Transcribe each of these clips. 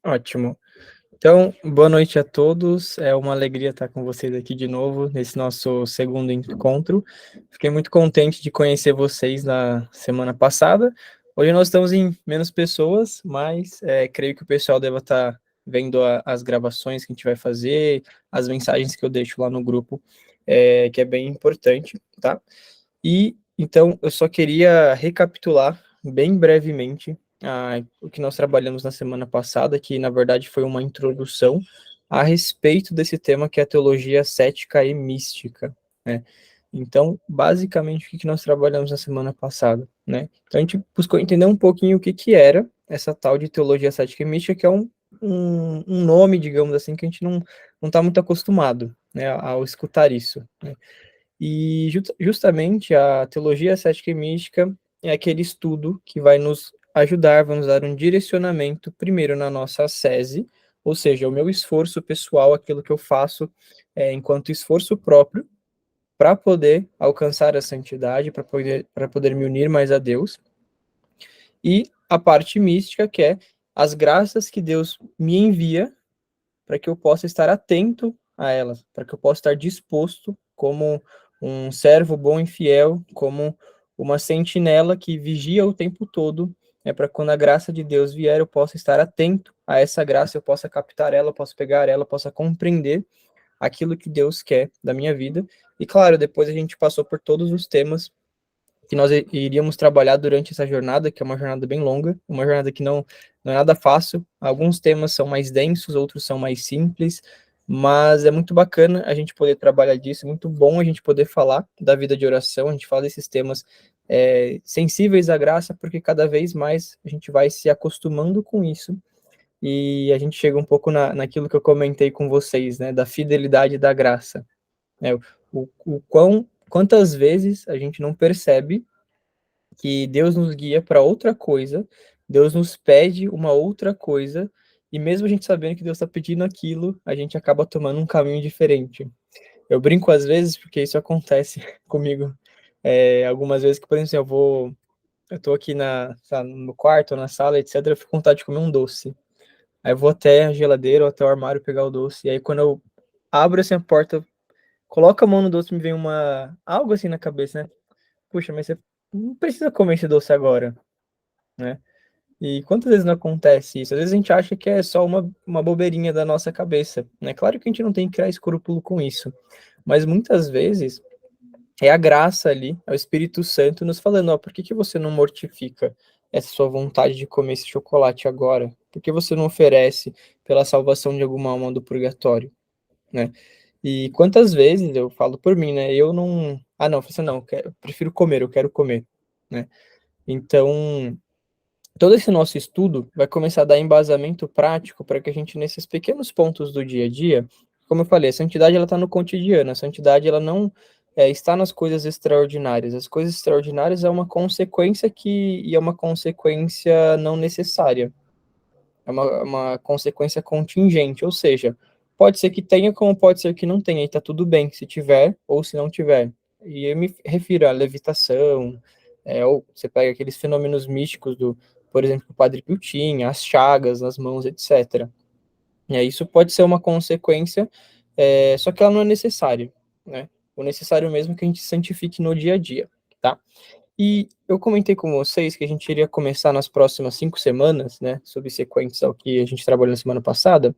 Ótimo. Então, boa noite a todos. É uma alegria estar com vocês aqui de novo nesse nosso segundo encontro. Fiquei muito contente de conhecer vocês na semana passada. Hoje nós estamos em menos pessoas, mas creio que o pessoal deva estar vendo as gravações que a gente vai fazer, as mensagens que eu deixo lá no grupo, que é bem importante, tá? E então eu só queria recapitular bem brevemente o que nós trabalhamos na semana passada, que na verdade foi uma introdução a respeito desse tema que é a teologia cética e mística, né? Então, basicamente, o que nós trabalhamos na semana passada, né? Então, a gente buscou entender um pouquinho o que era essa tal de teologia cética e mística, que é um nome, digamos assim, que a gente não está muito acostumado, né, ao escutar isso, né? E justamente a teologia cética e mística é aquele estudo que vai nos ajudar, vai nos dar um direcionamento, primeiro na nossa ascese, ou seja, o meu esforço pessoal, aquilo que eu faço enquanto esforço próprio, para poder alcançar a santidade, para poder me unir mais a Deus, e a parte mística, que é as graças que Deus me envia para que eu possa estar atento a elas, para que eu possa estar disposto como um servo bom e fiel, como uma sentinela que vigia o tempo todo, para quando a graça de Deus vier, eu possa estar atento a essa graça, eu possa captar ela, eu possa pegar ela, eu possa compreender aquilo que Deus quer da minha vida. E claro, depois a gente passou por todos os temas que nós iríamos trabalhar durante essa jornada, que é uma jornada bem longa, uma jornada que não é nada fácil. Alguns temas são mais densos, outros são mais simples, mas é muito bacana a gente poder trabalhar disso, é muito bom a gente poder falar da vida de oração, a gente fala desses temas sensíveis à graça, porque cada vez mais a gente vai se acostumando com isso, e a gente chega um pouco naquilo que eu comentei com vocês, né, da fidelidade da graça, né, quantas vezes a gente não percebe que Deus nos guia para outra coisa, Deus nos pede uma outra coisa, e mesmo a gente sabendo que Deus está pedindo aquilo, a gente acaba tomando um caminho diferente. Eu brinco às vezes, porque isso acontece comigo algumas vezes, que, por exemplo, eu tô aqui no quarto, na sala, etc, eu fico com vontade de comer um doce. Aí eu vou até a geladeira ou até o armário pegar o doce, e aí quando eu abro assim a porta, coloco a mão no doce, me vem algo assim na cabeça, né? Puxa, mas você não precisa comer esse doce agora, né? E quantas vezes não acontece isso? Às vezes a gente acha que é só uma bobeirinha da nossa cabeça, né? Claro que a gente não tem que criar escrúpulo com isso, mas muitas vezes é a graça ali, é o Espírito Santo nos falando, ó, por que você não mortifica essa sua vontade de comer esse chocolate agora? Por que você não oferece pela salvação de alguma alma do purgatório, né? E quantas vezes eu falo por mim, né? Eu não, não, você não, eu prefiro comer, eu quero comer, né? Então, todo esse nosso estudo vai começar a dar embasamento prático para que a gente, nesses pequenos pontos do dia a dia, como eu falei, a santidade ela está no cotidiano, a santidade ela não está nas coisas extraordinárias. As coisas extraordinárias é uma consequência e é uma consequência não necessária, é uma consequência contingente, ou seja, pode ser que tenha, como pode ser que não tenha, e está tudo bem, se tiver ou se não tiver. E eu me refiro à levitação, ou você pega aqueles fenômenos místicos por exemplo, o Padre Pio tinha, as chagas nas mãos, etc. E aí isso pode ser uma consequência, só que ela não é necessária, né? O necessário mesmo é que a gente santifique no dia a dia, tá? E eu comentei com vocês que a gente iria começar nas próximas 5 semanas, né, subsequentes ao que a gente trabalhou na semana passada,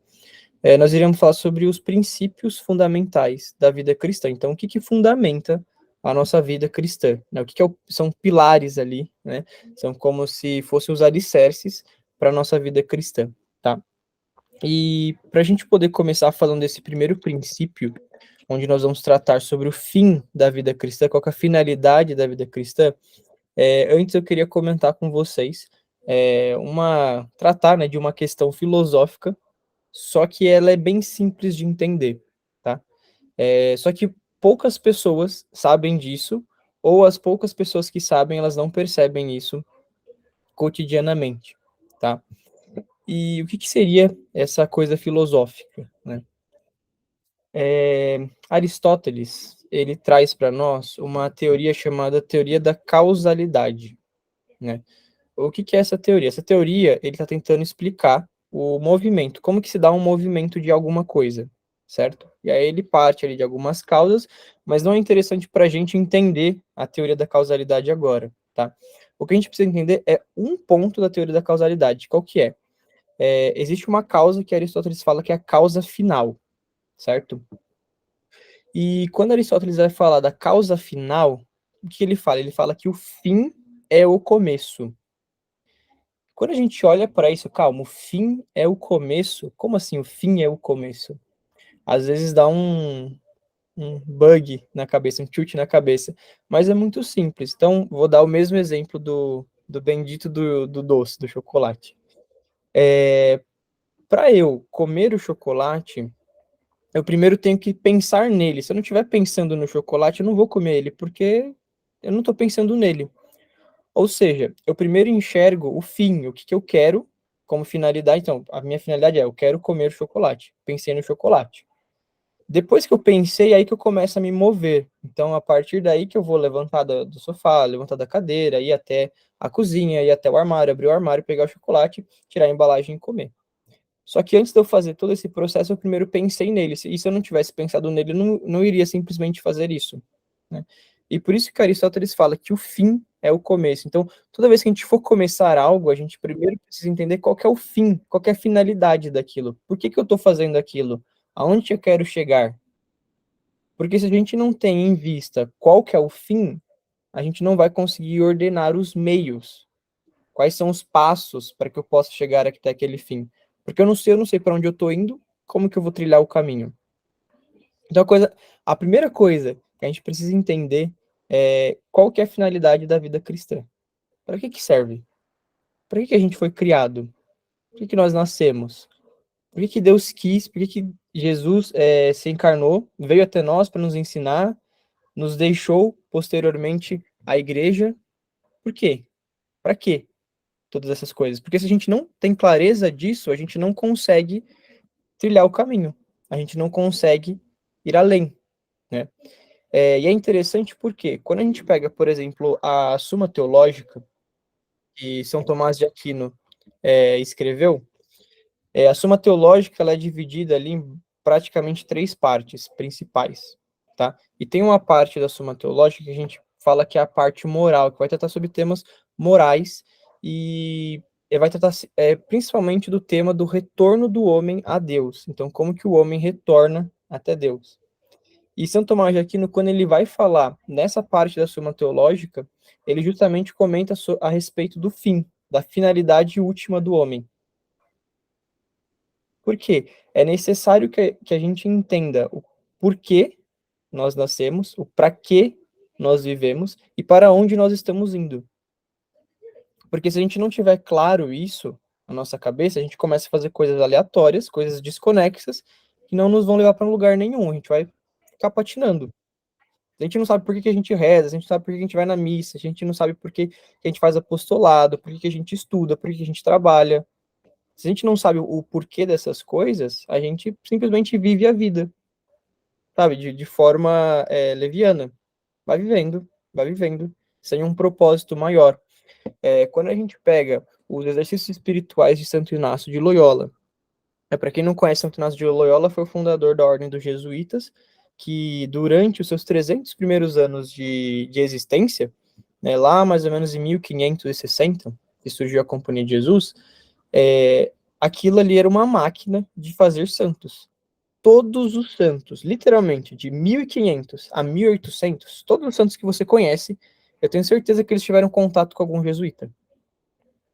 nós iríamos falar sobre os princípios fundamentais da vida cristã. Então, o que fundamenta a nossa vida cristã, né? O que são pilares ali, né? São como se fossem os alicerces para a nossa vida cristã, tá? E para a gente poder começar falando desse primeiro princípio, onde nós vamos tratar sobre o fim da vida cristã, qual que é a finalidade da vida cristã, antes eu queria comentar com vocês tratar, né, de uma questão filosófica, só que ela é bem simples de entender, tá? Só que poucas pessoas sabem disso, ou as poucas pessoas que sabem, elas não percebem isso cotidianamente, tá? E o que seria essa coisa filosófica, né? Aristóteles, ele traz para nós uma teoria chamada teoria da causalidade, né? O que é essa teoria? Essa teoria, ele está tentando explicar o movimento, como que se dá um movimento de alguma coisa, certo? E aí ele parte ali de algumas causas, mas não é interessante para a gente entender a teoria da causalidade agora, tá? O que a gente precisa entender é um ponto da teoria da causalidade. Qual que é? Existe uma causa que Aristóteles fala que é a causa final, certo? E quando Aristóteles vai falar da causa final, o que ele fala? Ele fala que o fim é o começo. Quando a gente olha para isso, calma, o fim é o começo? Como assim o fim é o começo? Às vezes dá um bug na cabeça, um tilt na cabeça, mas é muito simples. Então, vou dar o mesmo exemplo do bendito do doce, do chocolate. Para eu comer o chocolate, eu primeiro tenho que pensar nele. Se eu não estiver pensando no chocolate, eu não vou comer ele, porque eu não estou pensando nele. Ou seja, eu primeiro enxergo o fim, o que, que eu quero como finalidade. Então, a minha finalidade é, eu quero comer chocolate. Pensei no chocolate. Depois que eu pensei, aí que eu começo a me mover. Então, a partir daí que eu vou levantar do sofá, levantar da cadeira, ir até a cozinha, ir até o armário, abrir o armário, pegar o chocolate, tirar a embalagem e comer. Só que antes de eu fazer todo esse processo, eu primeiro pensei nele. E se eu não tivesse pensado nele, eu não iria simplesmente fazer isso, né? E por isso que Aristóteles fala que o fim é o começo. Então, toda vez que a gente for começar algo, a gente primeiro precisa entender qual que é o fim, qual que é a finalidade daquilo. Por que que eu estou fazendo aquilo? Aonde eu quero chegar? Porque se a gente não tem em vista qual que é o fim, a gente não vai conseguir ordenar os meios. Quais são os passos para que eu possa chegar até aquele fim? Porque eu não sei para onde eu estou indo, como que eu vou trilhar o caminho? Então a primeira coisa que a gente precisa entender é qual que é a finalidade da vida cristã. Para que serve? Para que a gente foi criado? Por que nós nascemos? Por que Deus quis? Por que Jesus se encarnou, veio até nós para nos ensinar, nos deixou posteriormente a igreja? Por quê? Para quê? Todas essas coisas. Porque se a gente não tem clareza disso, a gente não consegue trilhar o caminho. A gente não consegue ir além, né? E é interessante porque quando a gente pega, por exemplo, a Suma Teológica, que São Tomás de Aquino escreveu, a Suma Teológica ela é dividida ali em praticamente três partes principais, tá? E tem uma parte da Suma Teológica que a gente fala que é a parte moral, que vai tratar sobre temas morais e vai tratar principalmente do tema do retorno do homem a Deus. Então, como que o homem retorna até Deus? E São Tomás de Aquino, quando ele vai falar nessa parte da Suma Teológica, ele justamente comenta a respeito do fim, da finalidade última do homem. Por quê? É necessário que a gente entenda o porquê nós nascemos, o para que nós vivemos e para onde nós estamos indo. Porque se a gente não tiver claro isso na nossa cabeça, a gente começa a fazer coisas aleatórias, coisas desconexas, que não nos vão levar para lugar nenhum. A gente vai ficar patinando. A gente não sabe por que a gente reza, a gente não sabe por que a gente vai na missa, a gente não sabe por que a gente faz apostolado, por que a gente estuda, por que a gente trabalha. Se a gente não sabe o porquê dessas coisas, a gente simplesmente vive a vida, sabe? De forma leviana. Vai vivendo, sem um propósito maior. Quando a gente pega os exercícios espirituais de Santo Inácio de Loyola, para quem não conhece, Santo Inácio de Loyola foi o fundador da Ordem dos Jesuítas, que durante os seus 300 primeiros anos de existência, né, lá mais ou menos em 1560, que surgiu a Companhia de Jesus, aquilo ali era uma máquina de fazer santos. Todos os santos, literalmente, de 1500 a 1800, todos os santos que você conhece, eu tenho certeza que eles tiveram contato com algum jesuíta.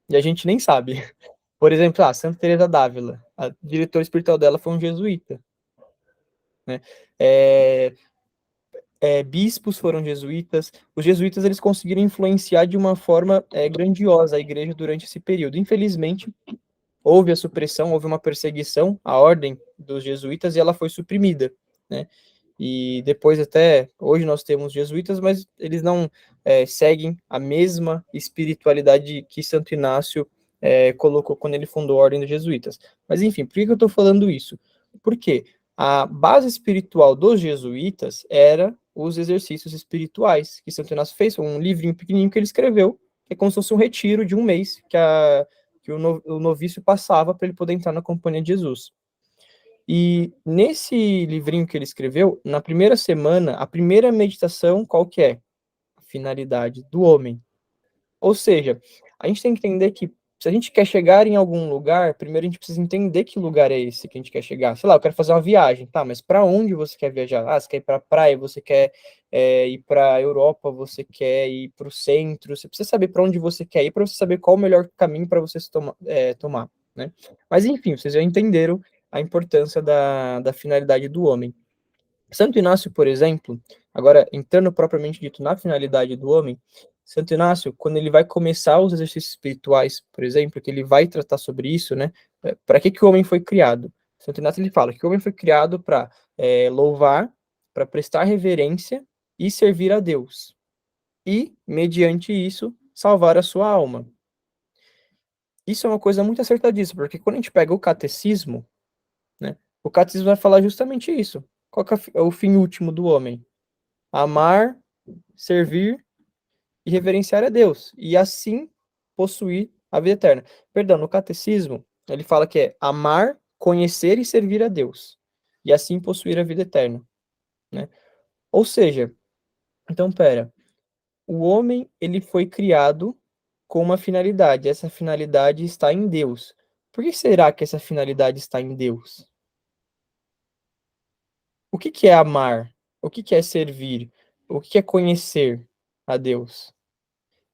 E a gente nem sabe. Por exemplo, Santa Teresa d'Ávila, a diretora espiritual dela foi um jesuíta, né? Bispos foram jesuítas. Os jesuítas eles conseguiram influenciar de uma forma grandiosa a igreja durante esse período. Infelizmente, houve a supressão, houve uma perseguição à ordem dos jesuítas e ela foi suprimida, né? E depois até, hoje nós temos jesuítas, mas eles não seguem a mesma espiritualidade que Santo Inácio colocou quando ele fundou a Ordem dos Jesuítas. Mas enfim, por que eu estou falando isso? Porque a base espiritual dos jesuítas era os exercícios espirituais que Santo Inácio fez, um livrinho pequenininho que ele escreveu, que é como se fosse um retiro de um mês que que o novício passava para ele poder entrar na companhia de Jesus. E nesse livrinho que ele escreveu, na primeira semana, a primeira meditação, qual que é? A finalidade do homem. Ou seja, a gente tem que entender que se a gente quer chegar em algum lugar, primeiro a gente precisa entender que lugar é esse que a gente quer chegar. Sei lá, eu quero fazer uma viagem, tá? Mas para onde você quer viajar? Ah, você quer ir para a praia, você quer ir para a Europa, você quer ir para o centro. Você precisa saber para onde você quer ir para você saber qual o melhor caminho para você tomar, né? Mas enfim, vocês já entenderam a importância da finalidade do homem. Santo Inácio, por exemplo, agora entrando propriamente dito na finalidade do homem, Santo Inácio, quando ele vai começar os exercícios espirituais, por exemplo, que ele vai tratar sobre isso, né? Para que o homem foi criado? Santo Inácio ele fala que o homem foi criado para louvar, para prestar reverência e servir a Deus. E, mediante isso, salvar a sua alma. Isso é uma coisa muito acertadíssima, porque quando a gente pega o catecismo, né, o catecismo vai falar justamente isso. Qual que é o fim último do homem? Amar, servir e reverenciar a Deus, e assim possuir a vida eterna. Perdão, no catecismo, ele fala que é amar, conhecer e servir a Deus, e assim possuir a vida eterna, né? Ou seja, então, o homem, ele foi criado com uma finalidade, essa finalidade está em Deus. Por que será que essa finalidade está em Deus? O que é amar? O que é servir? O que é conhecer a Deus?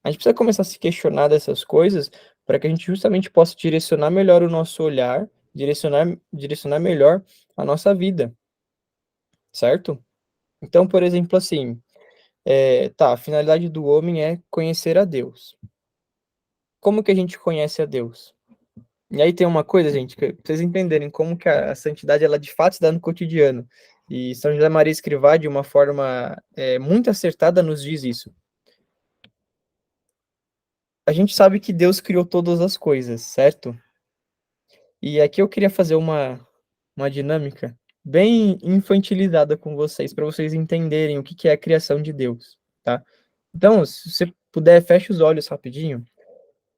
A gente precisa começar a se questionar dessas coisas para que a gente justamente possa direcionar melhor o nosso olhar, direcionar melhor a nossa vida, certo? Então, por exemplo, assim, a finalidade do homem é conhecer a Deus. Como que a gente conhece a Deus? E aí tem uma coisa, gente, que pra vocês entenderem como que a santidade, ela de fato se dá no cotidiano. E São José Maria Escrivá, de uma forma muito acertada, nos diz isso. A gente sabe que Deus criou todas as coisas, certo? E aqui eu queria fazer uma dinâmica bem infantilizada com vocês, para vocês entenderem o que é a criação de Deus, tá? Então, se você puder, feche os olhos rapidinho,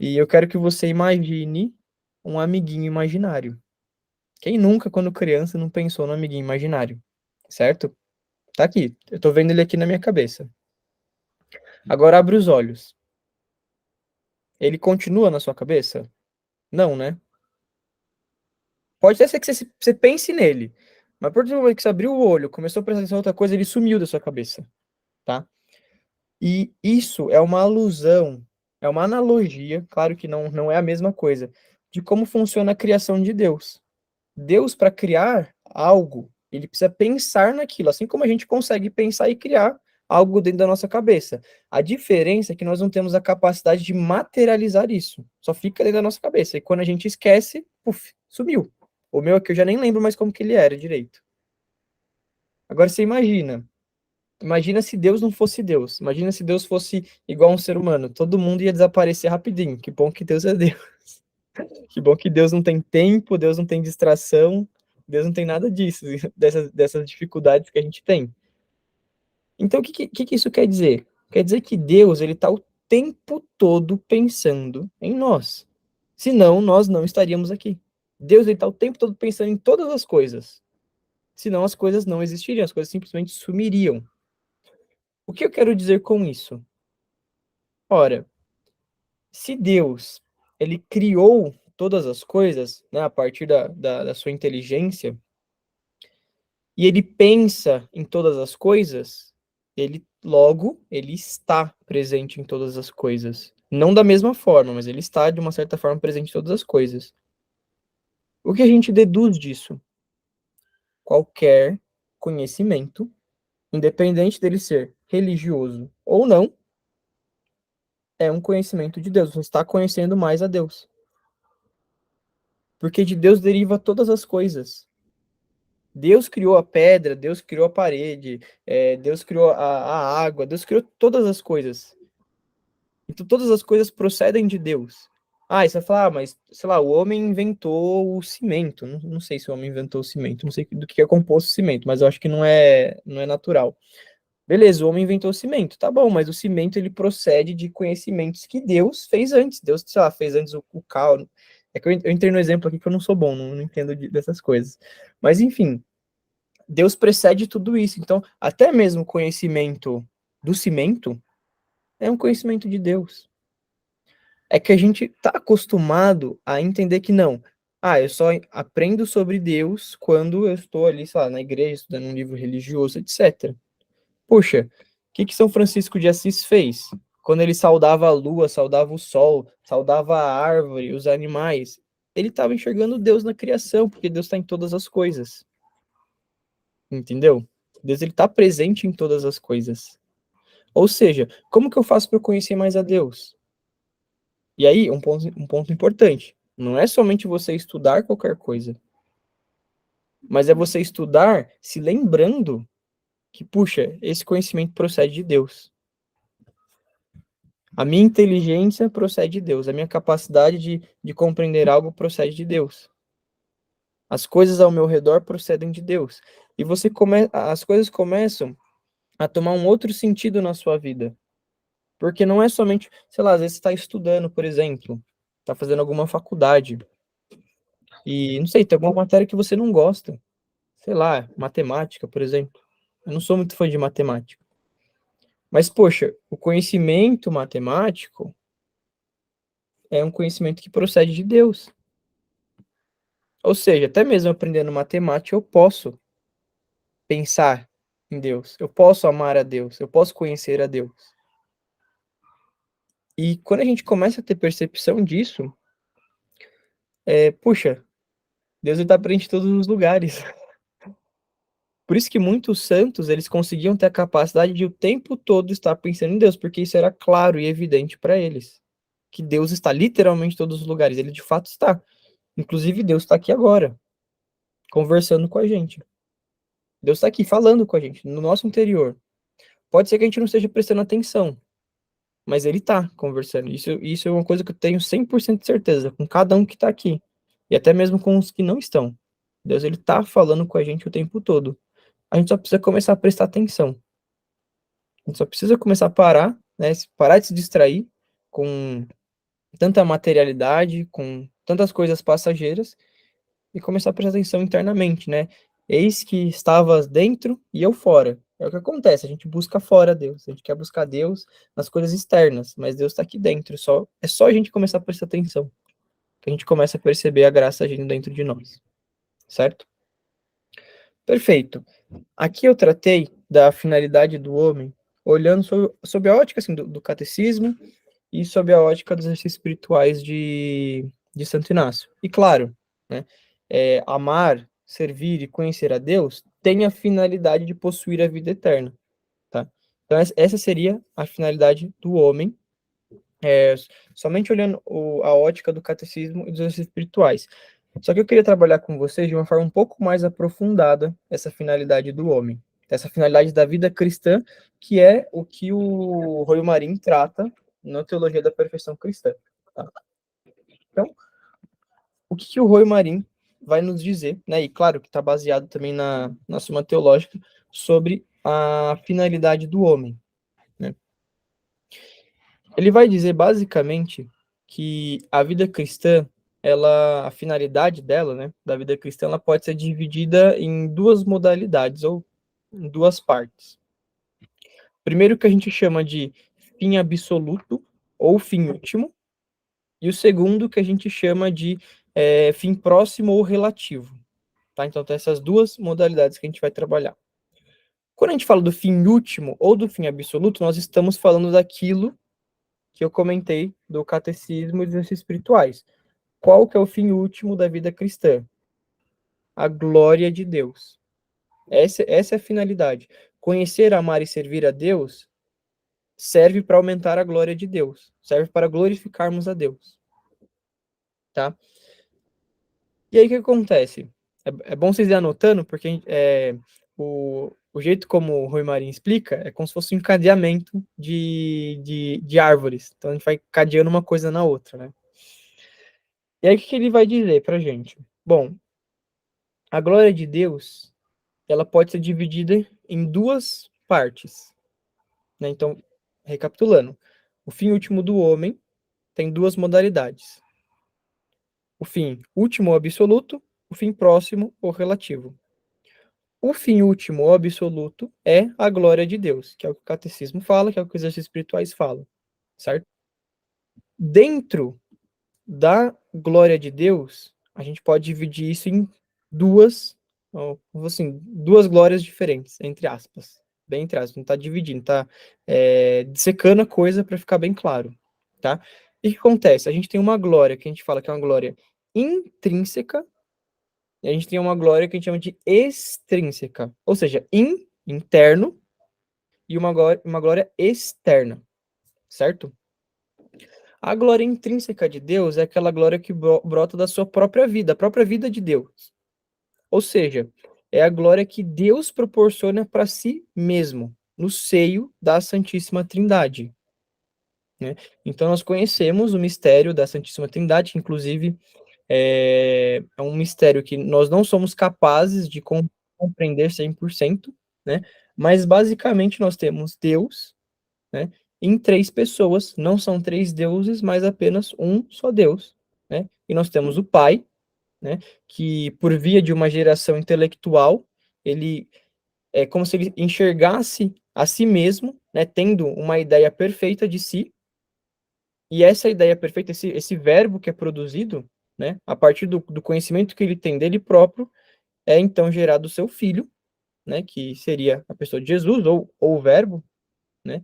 e eu quero que você imagine um amiguinho imaginário. Quem nunca, quando criança, não pensou no amiguinho imaginário, certo? Tá aqui, eu tô vendo ele aqui na minha cabeça. Agora abre os olhos. Ele continua na sua cabeça? Não, né? Pode até ser que você pense nele, mas por exemplo, que você abriu o olho, começou a prestar atenção em outra coisa, ele sumiu da sua cabeça, tá? E isso é uma alusão, é uma analogia, claro que não é a mesma coisa, de como funciona a criação de Deus. Deus, para criar algo, ele precisa pensar naquilo, assim como a gente consegue pensar e criar algo dentro da nossa cabeça. A diferença é que nós não temos a capacidade de materializar isso, só fica dentro da nossa cabeça. E quando a gente esquece, puf, sumiu. O meu aqui eu já nem lembro mais como que ele era direito. Agora você imagina se Deus não fosse Deus. Imagina se Deus fosse igual a um ser humano. Todo mundo ia desaparecer rapidinho. Que bom que Deus é Deus. Que bom que Deus não tem tempo, Deus não tem distração, Deus não tem nada disso, dessas dificuldades que a gente tem. Então, o que isso quer dizer? Quer dizer que Deus, ele está o tempo todo pensando em nós. Senão, nós não estaríamos aqui. Deus, ele está o tempo todo pensando em todas as coisas. Senão, as coisas não existiriam, as coisas simplesmente sumiriam. O que eu quero dizer com isso? Ora, se Deus, ele criou todas as coisas, né, a partir da sua inteligência, e ele pensa em todas as coisas, ele está presente em todas as coisas. Não da mesma forma, mas ele está, de uma certa forma, presente em todas as coisas. O que a gente deduz disso? Qualquer conhecimento, independente dele ser religioso ou não, é um conhecimento de Deus. Você está conhecendo mais a Deus. Porque de Deus deriva todas as coisas. Deus criou a pedra, Deus criou a parede, Deus criou a água, Deus criou todas as coisas. Então todas as coisas procedem de Deus. Ah, e você vai falar, mas, sei lá, o homem inventou o cimento. Não sei se o homem inventou o cimento, não sei do que é composto o cimento, mas eu acho que não é natural. Beleza, o homem inventou o cimento, tá bom, mas o cimento ele procede de conhecimentos que Deus fez antes. Deus, sei lá, fez antes o cal. É que eu entrei no exemplo aqui que eu não sou bom, não entendo dessas coisas. Mas enfim, Deus precede tudo isso. Então, até mesmo o conhecimento do cimento é um conhecimento de Deus. É que a gente tá acostumado a entender que não. Ah, eu só aprendo sobre Deus quando eu estou ali, sei lá, na igreja, estudando um livro religioso, etc. Poxa, o que que São Francisco de Assis fez? Quando ele saudava a lua, saudava o sol, saudava a árvore, os animais, ele estava enxergando Deus na criação, porque Deus está em todas as coisas. Entendeu? Deus ele está presente em todas as coisas. Ou seja, como que eu faço para eu conhecer mais a Deus? E aí, um ponto importante. Não é somente você estudar qualquer coisa, mas é você estudar se lembrando que, puxa, esse conhecimento procede de Deus. A minha inteligência procede de Deus. A minha capacidade de compreender algo procede de Deus. As coisas ao meu redor procedem de Deus. E as coisas começam a tomar um outro sentido na sua vida. Porque não é somente, sei lá, às vezes você está estudando, por exemplo, está fazendo alguma faculdade. E, não sei, tem alguma matéria que você não gosta. Sei lá, matemática, por exemplo. Eu não sou muito fã de matemática. Mas, poxa, o conhecimento matemático é um conhecimento que procede de Deus. Ou seja, até mesmo aprendendo matemática, eu posso pensar em Deus, eu posso amar a Deus, eu posso conhecer a Deus. E quando a gente começa a ter percepção disso, puxa, Deus está presente em todos os lugares. Por isso que muitos santos, eles conseguiam ter a capacidade de o tempo todo estar pensando em Deus, porque isso era claro e evidente para eles. Que Deus está literalmente em todos os lugares, ele de fato está. Inclusive, Deus está aqui agora, conversando com a gente. Deus está aqui falando com a gente, no nosso interior. Pode ser que a gente não esteja prestando atenção, mas ele está conversando. Isso é uma coisa que eu tenho 100% de certeza, com cada um que está aqui, e até mesmo com os que não estão. Deus, ele está falando com a gente o tempo todo. A gente só precisa começar a prestar atenção. A gente só precisa começar a parar, né, parar de se distrair com tanta materialidade, com tantas coisas passageiras, e começar a prestar atenção internamente, né? Eis que estavas dentro e eu fora. É o que acontece, a gente busca fora Deus, a gente quer buscar Deus nas coisas externas, mas Deus está aqui dentro, é só a gente começar a prestar atenção, que a gente começa a perceber a graça agindo dentro de nós, certo? Perfeito. Aqui eu tratei da finalidade do homem, olhando sob a ótica assim, do catecismo e sob a ótica dos exercícios espirituais de Santo Inácio. E claro, né, amar, servir e conhecer a Deus tem a finalidade de possuir a vida eterna, tá? Então essa seria a finalidade do homem, é, somente olhando a ótica do catecismo e dos exercícios espirituais. Só que eu queria trabalhar com vocês de uma forma um pouco mais aprofundada essa finalidade do homem, essa finalidade da vida cristã, que é o que o Roy Marim trata na Teologia da Perfeição Cristã. Tá? Então, o que o Roy Marim vai nos dizer, né? E claro que está baseado também na Suma Teológica, sobre a finalidade do homem. Né? Ele vai dizer basicamente que a vida cristã, a finalidade dela, né, da vida cristã, ela pode ser dividida em duas modalidades ou em duas partes. Primeiro que a gente chama de fim absoluto ou fim último, e o segundo que a gente chama de fim próximo ou relativo. Tá? Então, tem essas duas modalidades que a gente vai trabalhar. Quando a gente fala do fim último ou do fim absoluto, nós estamos falando daquilo que eu comentei do catecismo e dos exercícios espirituais. Qual que é o fim último da vida cristã? A glória de Deus. Essa é a finalidade. Conhecer, amar e servir a Deus serve para aumentar a glória de Deus, serve para glorificarmos a Deus, tá? E aí o que acontece? É bom vocês ir anotando, porque o jeito como o Rui Marinho explica é como se fosse um encadeamento de árvores. Então a gente vai cadeando uma coisa na outra, né? E aí o que ele vai dizer pra gente? Bom, a glória de Deus, ela pode ser dividida em duas partes. né? Então, recapitulando, o fim último do homem tem duas modalidades: o fim último ou absoluto, o fim próximo ou relativo. O fim último ou absoluto é a glória de Deus, que é o que o catecismo fala, que é o que os exercícios espirituais falam, certo? Dentro da glória de Deus, a gente pode dividir isso em duas, assim, duas glórias diferentes, entre aspas. Bem entre aspas, não está dividindo, está dissecando a coisa para ficar bem claro, tá? E o que acontece? A gente tem uma glória que a gente fala que é uma glória intrínseca, e a gente tem uma glória que a gente chama de extrínseca, ou seja, interno, e uma glória externa, certo? A glória intrínseca de Deus é aquela glória que brota da sua própria vida, a própria vida de Deus. Ou seja, é a glória que Deus proporciona para si mesmo, no seio da Santíssima Trindade, né? Então nós conhecemos o mistério da Santíssima Trindade, que inclusive é um mistério que nós não somos capazes de compreender 100%, né? Mas basicamente nós temos Deus, né, em três pessoas, não são três deuses, mas apenas um só Deus, né? E nós temos o Pai, né, que por via de uma geração intelectual, ele é como se ele enxergasse a si mesmo, né, tendo uma ideia perfeita de si, e essa ideia perfeita, esse verbo que é produzido, né, a partir do conhecimento que ele tem dele próprio, é então gerado o seu filho, né, que seria a pessoa de Jesus, ou o verbo, né,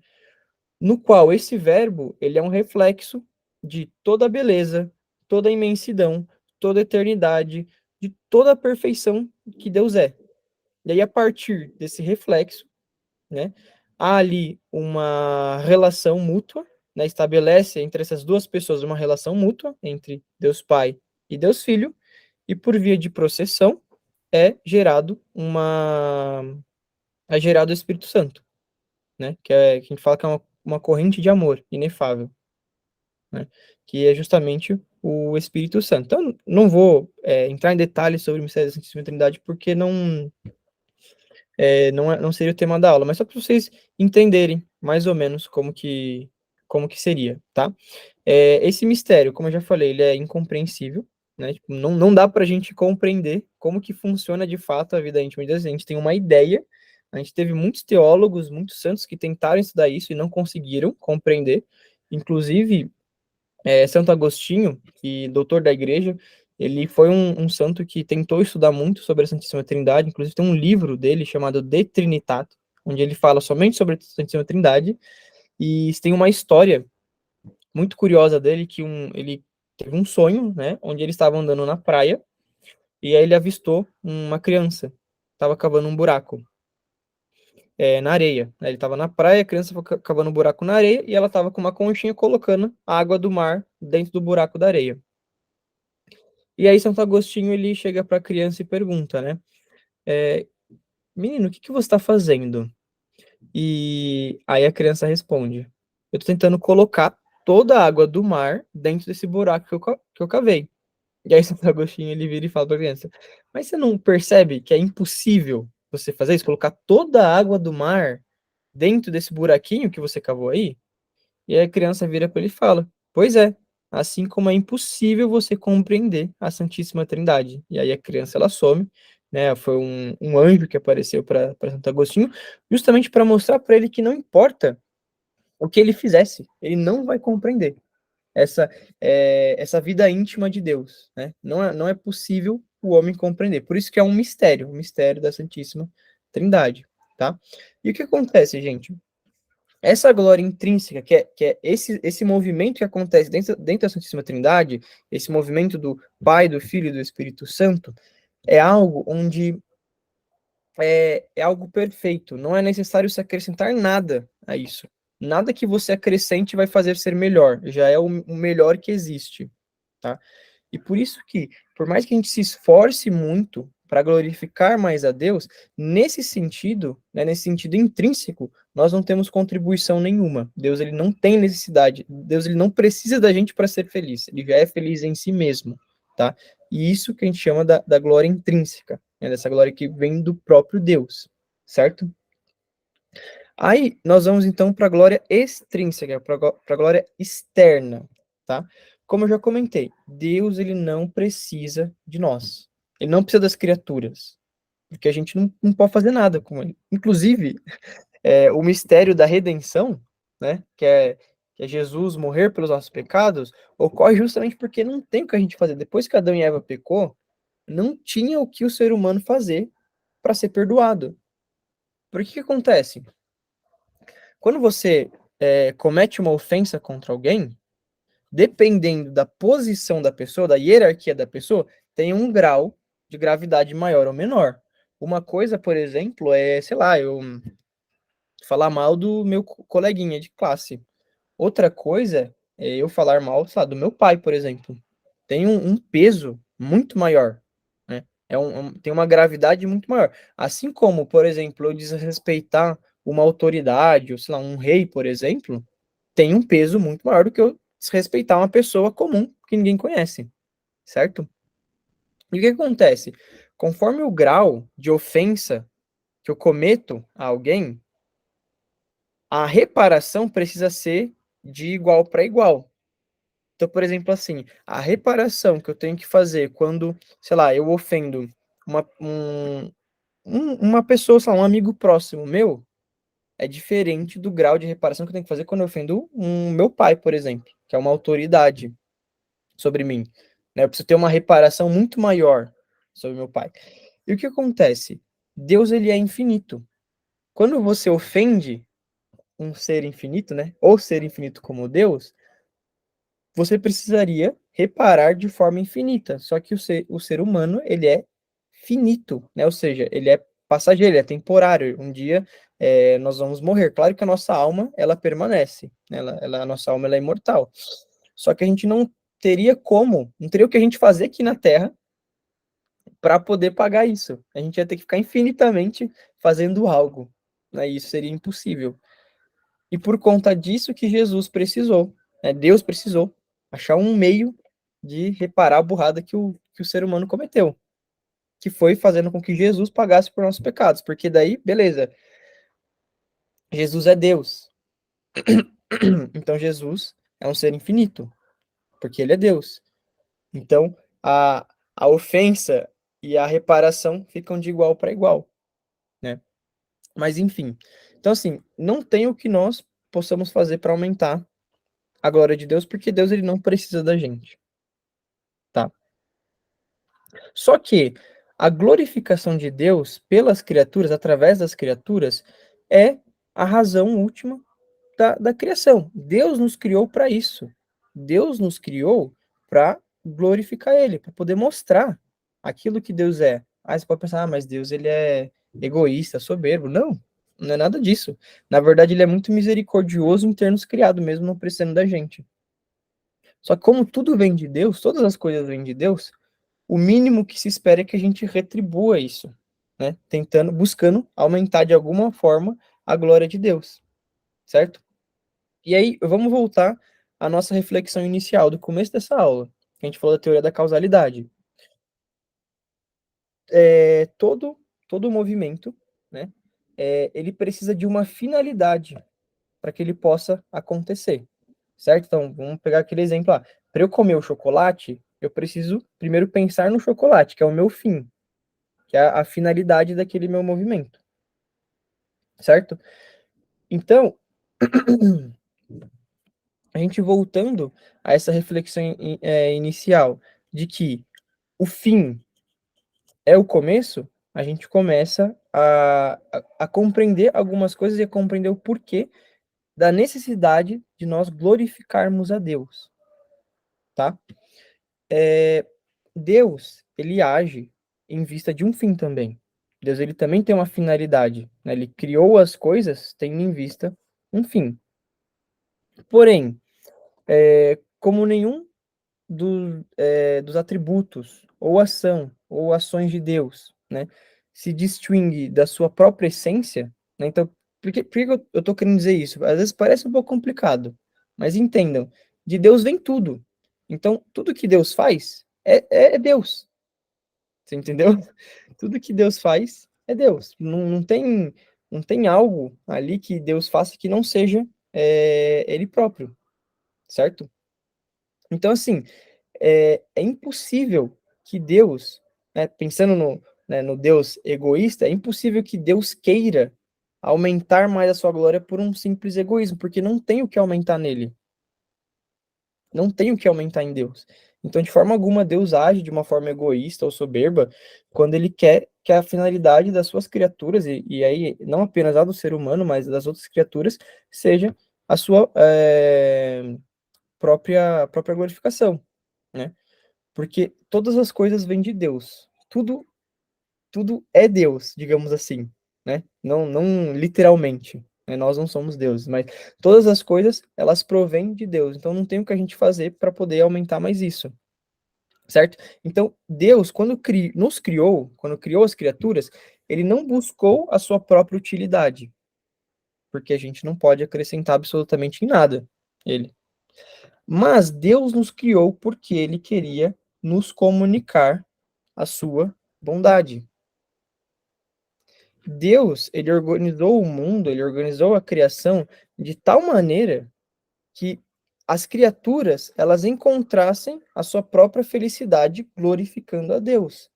no qual esse verbo ele é um reflexo de toda a beleza, toda a imensidão, toda a eternidade, de toda a perfeição que Deus é. E aí, a partir desse reflexo, né, há ali uma relação mútua, né, estabelece entre essas duas pessoas uma relação mútua, entre Deus Pai e Deus Filho, e por via de processão é gerado o Espírito Santo, né, que a gente fala que é uma corrente de amor inefável, né, que é justamente o Espírito Santo. Então, não vou entrar em detalhes sobre o mistério da Santíssima Trindade, porque não seria o tema da aula, mas só para vocês entenderem mais ou menos como que seria, tá? Esse mistério, como eu já falei, ele é incompreensível, né? Tipo, não dá para a gente compreender como que funciona de fato a vida íntima de Deus. A gente tem uma ideia, a gente teve muitos teólogos, muitos santos que tentaram estudar isso e não conseguiram compreender. Inclusive, Santo Agostinho, que doutor da igreja, ele foi um santo que tentou estudar muito sobre a Santíssima Trindade, inclusive tem um livro dele chamado De Trinitate, onde ele fala somente sobre a Santíssima Trindade, e tem uma história muito curiosa dele, que ele teve um sonho, né, onde ele estava andando na praia, e aí ele avistou uma criança, estava cavando um buraco na areia, né, ele estava na praia, a criança foi cavando um buraco na areia, e ela estava com uma conchinha colocando a água do mar dentro do buraco da areia. E aí Santo Agostinho ele chega para a criança e pergunta, né? Menino, o que que você está fazendo? E aí a criança responde: eu estou tentando colocar toda a água do mar dentro desse buraco que eu cavei. E aí Santo Agostinho ele vira e fala para a criança: mas você não percebe que é impossível você fazer isso, colocar toda a água do mar dentro desse buraquinho que você cavou aí? E aí a criança vira para ele e fala: pois é, assim como é impossível você compreender a Santíssima Trindade. E aí a criança ela some, né? Foi um anjo que apareceu para Santo Agostinho, justamente para mostrar para ele que não importa o que ele fizesse, ele não vai compreender essa, essa vida íntima de Deus, né? Não é possível o homem compreender. Por isso que é um mistério, o mistério da Santíssima Trindade, tá? E o que acontece, gente? Essa glória intrínseca, que é esse movimento que acontece dentro da Santíssima Trindade, esse movimento do Pai, do Filho e do Espírito Santo, é algo onde é algo perfeito. Não é necessário se acrescentar nada a isso. Nada que você acrescente vai fazer ser melhor. Já é o melhor que existe, tá? E por isso que, por mais que a gente se esforce muito para glorificar mais a Deus, nesse sentido, né, nesse sentido intrínseco, nós não temos contribuição nenhuma. Deus ele não tem necessidade, Deus ele não precisa da gente para ser feliz, ele já é feliz em si mesmo, tá? E isso que a gente chama da glória intrínseca, né, dessa glória que vem do próprio Deus, certo? Aí, nós vamos então para a glória extrínseca, para a glória externa, tá? Como eu já comentei, Deus ele não precisa de nós. Ele não precisa das criaturas, porque a gente não pode fazer nada com ele. Inclusive, o mistério da redenção, né, que é Jesus morrer pelos nossos pecados, ocorre justamente porque não tem o que a gente fazer. Depois que Adão e Eva pecou, não tinha o que o ser humano fazer para ser perdoado. Por que acontece? Quando você comete uma ofensa contra alguém, dependendo da posição da pessoa, da hierarquia da pessoa, tem um grau de gravidade maior ou menor. Uma coisa, por exemplo, é, sei lá, eu falar mal do meu coleguinha de classe. Outra coisa é eu falar mal, sei lá, do meu pai, por exemplo. Tem um peso muito maior, né? Tem uma gravidade muito maior. Assim como, por exemplo, eu desrespeitar uma autoridade, ou sei lá, um rei, por exemplo, tem um peso muito maior do que eu desrespeitar uma pessoa comum que ninguém conhece, certo? E o que acontece? Conforme o grau de ofensa que eu cometo a alguém, a reparação precisa ser de igual para igual. Então, por exemplo, assim, a reparação que eu tenho que fazer quando, sei lá, eu ofendo uma, uma pessoa, sei lá, um amigo próximo meu, é diferente do grau de reparação que eu tenho que fazer quando eu ofendo um meu pai, por exemplo, que é uma autoridade sobre mim. Né? Eu preciso ter uma reparação muito maior sobre meu pai. E o que acontece? Deus, ele é infinito. Quando você ofende um ser infinito, né? Ou ser infinito como Deus, você precisaria reparar de forma infinita. Só que o ser humano, ele é finito, né? Ou seja, ele é passageiro, ele é temporário. Um dia nós vamos morrer. Claro que a nossa alma, ela permanece, né? A nossa alma ela é imortal. Só que a gente não teria como, não teria o que a gente fazer aqui na Terra para poder pagar isso. A gente ia ter que ficar infinitamente fazendo algo, né? E isso seria impossível. E por conta disso que Jesus precisou, né? Deus precisou achar um meio de reparar a burrada que o ser humano cometeu, que foi fazendo com que Jesus pagasse por nossos pecados, porque daí, beleza, Jesus é Deus, então Jesus é um ser infinito, porque ele é Deus. Então, a ofensa e a reparação ficam de igual para igual, né? Mas enfim, então assim, não tem o que nós possamos fazer para aumentar a glória de Deus, porque Deus ele não precisa da gente, tá? Só que a glorificação de Deus pelas criaturas, através das criaturas, é a razão última da criação. Deus nos criou para isso. Deus nos criou para glorificar Ele, para poder mostrar aquilo que Deus é. Aí você pode pensar, mas Deus ele é egoísta, soberbo. Não, não é nada disso. Na verdade, ele é muito misericordioso em ter nos criado, mesmo não precisando da gente. Só que como tudo vem de Deus, todas as coisas vêm de Deus, o mínimo que se espera é que a gente retribua isso, né? Tentando, buscando aumentar de alguma forma a glória de Deus, certo? E aí, vamos voltar à nossa reflexão inicial do começo dessa aula, que a gente falou da teoria da causalidade. Todo movimento, né? Ele precisa de uma finalidade para que ele possa acontecer, certo? Então, vamos pegar aquele exemplo lá. Para eu comer o chocolate, eu preciso primeiro pensar no chocolate, que é o meu fim, que é a finalidade daquele meu movimento, certo? Então, a gente voltando a essa reflexão inicial de que o fim é o começo, a gente começa a compreender algumas coisas e a compreender o porquê da necessidade de nós glorificarmos a Deus, tá? Deus, ele age em vista de um fim também. Deus, ele também tem uma finalidade, né? Ele criou as coisas tendo em vista um fim. Porém, como nenhum dos atributos, ou ação, ou ações de Deus, né, se distingue da sua própria essência, né, então, por que eu estou querendo dizer isso? Às vezes parece um pouco complicado, mas entendam, de Deus vem tudo. Então, tudo que Deus faz é Deus, você entendeu? Tudo que Deus faz é Deus. Não tem. Não tem algo ali que Deus faça que não seja ele próprio, certo? Então, assim, é impossível que Deus, né, pensando no Deus egoísta, é impossível que Deus queira aumentar mais a sua glória por um simples egoísmo, porque não tem o que aumentar nele. Não tem o que aumentar em Deus. Então, de forma alguma, Deus age de uma forma egoísta ou soberba quando ele quer que a finalidade das suas criaturas, e aí não apenas a do ser humano, mas das outras criaturas, seja a sua própria glorificação, né? Porque todas as coisas vêm de Deus. Tudo é Deus, digamos assim, né? Não literalmente, né? Nós não somos deuses, mas todas as coisas, elas provêm de Deus. Então não tem o que a gente fazer para poder aumentar mais isso, certo? Então, Deus, nos criou, quando criou as criaturas, ele não buscou a sua própria utilidade, porque a gente não pode acrescentar absolutamente em nada ele. Mas Deus nos criou porque ele queria nos comunicar a sua bondade. Deus, ele organizou o mundo, ele organizou a criação de tal maneira que as criaturas, elas encontrassem a sua própria felicidade glorificando a Deus.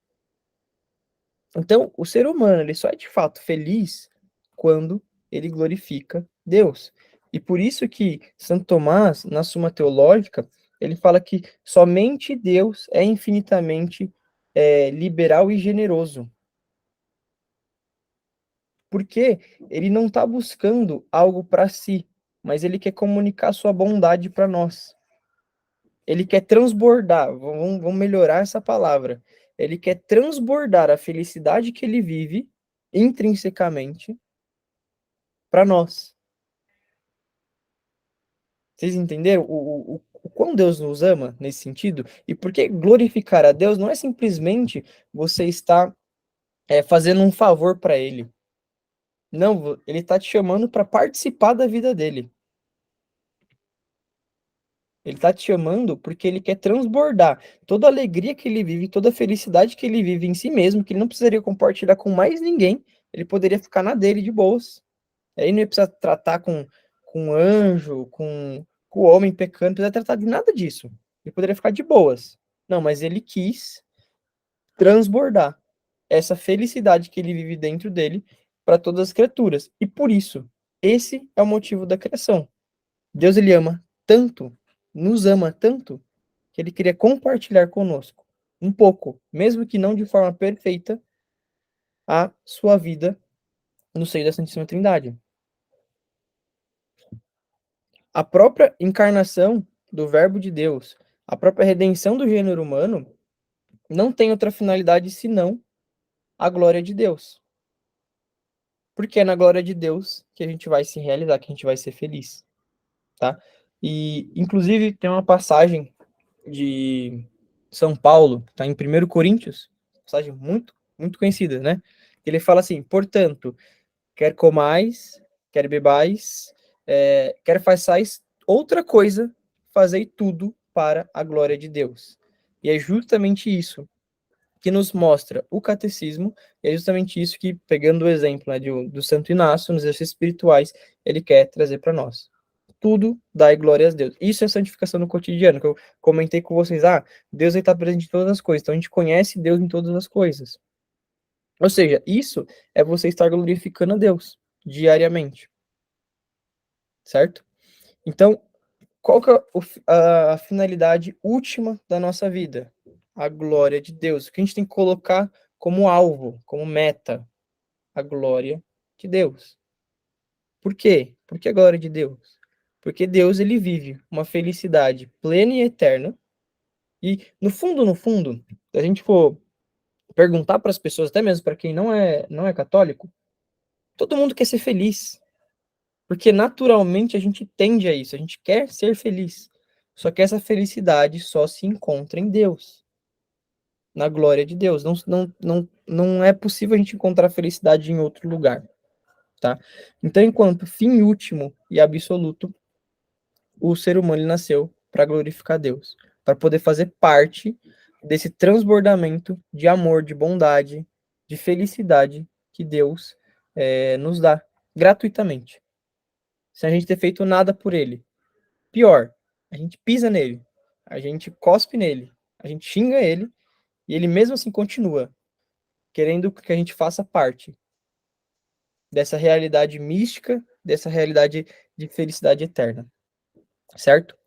Então, o ser humano, ele só é de fato feliz quando ele glorifica Deus. E por isso que Santo Tomás, na Suma Teológica, ele fala que somente Deus é infinitamente liberal e generoso. Porque ele não está buscando algo para si, mas ele quer comunicar sua bondade para nós. Ele quer transbordar, vamos melhorar essa palavra. Ele quer transbordar a felicidade que ele vive intrinsecamente para nós. Vocês entenderam o quão Deus nos ama nesse sentido? E porque glorificar a Deus não é simplesmente você estar fazendo um favor para ele. Não, ele está te chamando para participar da vida dele. Ele está te chamando porque ele quer transbordar toda a alegria que ele vive, toda a felicidade que ele vive em si mesmo, que ele não precisaria compartilhar com mais ninguém, ele poderia ficar na dele de boas. Aí não ia precisar tratar com anjo, com o homem pecando, não precisa tratar de nada disso. Ele poderia ficar de boas. Não, mas ele quis transbordar essa felicidade que ele vive dentro dele para todas as criaturas. E por isso, esse é o motivo da criação. Deus, ele ama tanto, nos ama tanto, que ele queria compartilhar conosco um pouco, mesmo que não de forma perfeita, a sua vida no seio da Santíssima Trindade. A própria encarnação do Verbo de Deus, a própria redenção do gênero humano, não tem outra finalidade senão a glória de Deus. Porque é na glória de Deus que a gente vai se realizar, que a gente vai ser feliz, tá? E, inclusive, tem uma passagem de São Paulo, tá em 1 Coríntios, passagem muito conhecida, né? Ele fala assim: portanto, quer comais, quer bebais, quer façais outra coisa, fazei tudo para a glória de Deus. E é justamente isso que nos mostra o catecismo, e é justamente isso que, pegando o exemplo, né, do Santo Inácio, nos exercícios espirituais, ele quer trazer para nós. Tudo dai glória a Deus. Isso é santificação no cotidiano, que eu comentei com vocês. Deus está presente em todas as coisas, então a gente conhece Deus em todas as coisas. Ou seja, isso é você estar glorificando a Deus diariamente, certo? Então, qual que é a finalidade última da nossa vida? A glória de Deus. O que a gente tem que colocar como alvo, como meta? A glória de Deus. Por quê? Por que a glória de Deus? Porque Deus, ele vive uma felicidade plena e eterna. E, no fundo, se a gente for perguntar para as pessoas, até mesmo para quem não é católico, todo mundo quer ser feliz. Porque naturalmente a gente tende a isso, a gente quer ser feliz. Só que essa felicidade só se encontra em Deus, na glória de Deus. Não é possível a gente encontrar felicidade em outro lugar, tá? Então, enquanto fim último e absoluto, o ser humano ele nasceu para glorificar Deus, para poder fazer parte desse transbordamento de amor, de bondade, de felicidade que Deus nos dá gratuitamente, sem a gente ter feito nada por ele. Pior, a gente pisa nele, a gente cospe nele, a gente xinga ele, e ele mesmo assim continua querendo que a gente faça parte dessa realidade mística, dessa realidade de felicidade eterna, certo?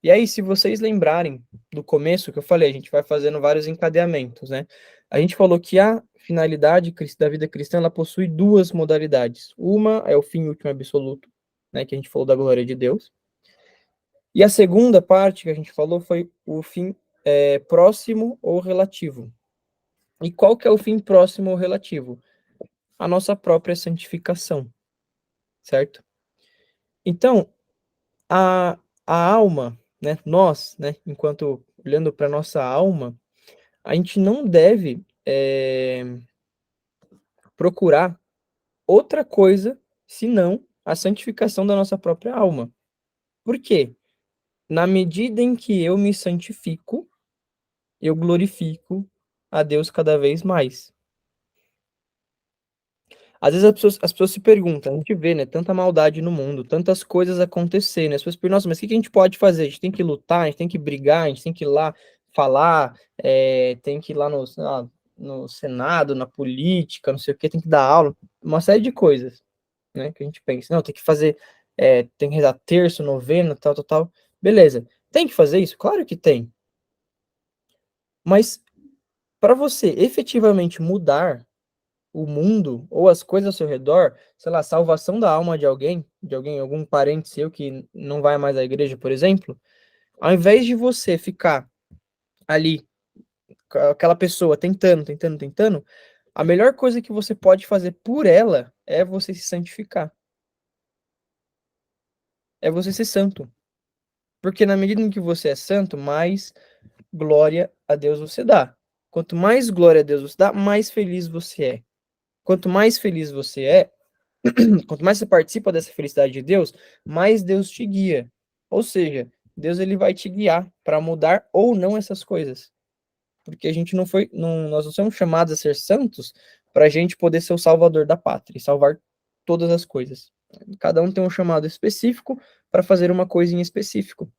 E aí, se vocês lembrarem do começo que eu falei, a gente vai fazendo vários encadeamentos, né? A gente falou que a finalidade da vida cristã, ela possui duas modalidades. Uma é o fim último absoluto, né, que a gente falou da glória de Deus. E a segunda parte que a gente falou foi o fim próximo ou relativo. E qual que é o fim próximo ou relativo? A nossa própria santificação, certo? Então, a, a alma, né, nós, né, enquanto olhando para nossa alma, a gente não deve procurar outra coisa senão a santificação da nossa própria alma. Por quê? Na medida em que eu me santifico, eu glorifico a Deus cada vez mais. Às vezes as pessoas se perguntam, a gente vê, né, tanta maldade no mundo, tantas coisas acontecendo, as pessoas perguntam, nossa, mas o que a gente pode fazer? A gente tem que lutar, a gente tem que brigar, a gente tem que ir lá falar, tem que ir lá no, sei lá, no Senado, na política, não sei o que, tem que dar aula, uma série de coisas, né, que a gente pensa, não, tem que fazer, tem que rezar terço, novena, tal, tal, tal, beleza. Tem que fazer isso? Claro que tem. Mas para você efetivamente mudar o mundo ou as coisas ao seu redor, sei lá, a salvação da alma de alguém, algum parente seu que não vai mais à igreja, por exemplo, ao invés de você ficar ali com aquela pessoa tentando, tentando, tentando, a melhor coisa que você pode fazer por ela é você se santificar, é você ser santo. Porque na medida em que você é santo, mais glória a Deus você dá. Quanto mais glória a Deus você dá, mais feliz você é. Quanto mais feliz você é, quanto mais você participa dessa felicidade de Deus, mais Deus te guia. Ou seja, Deus ele vai te guiar para mudar ou não essas coisas. Porque a gente não foi, não, nós não somos chamados a ser santos para a gente poder ser o salvador da pátria e salvar todas as coisas. Cada um tem um chamado específico para fazer uma coisa em específico,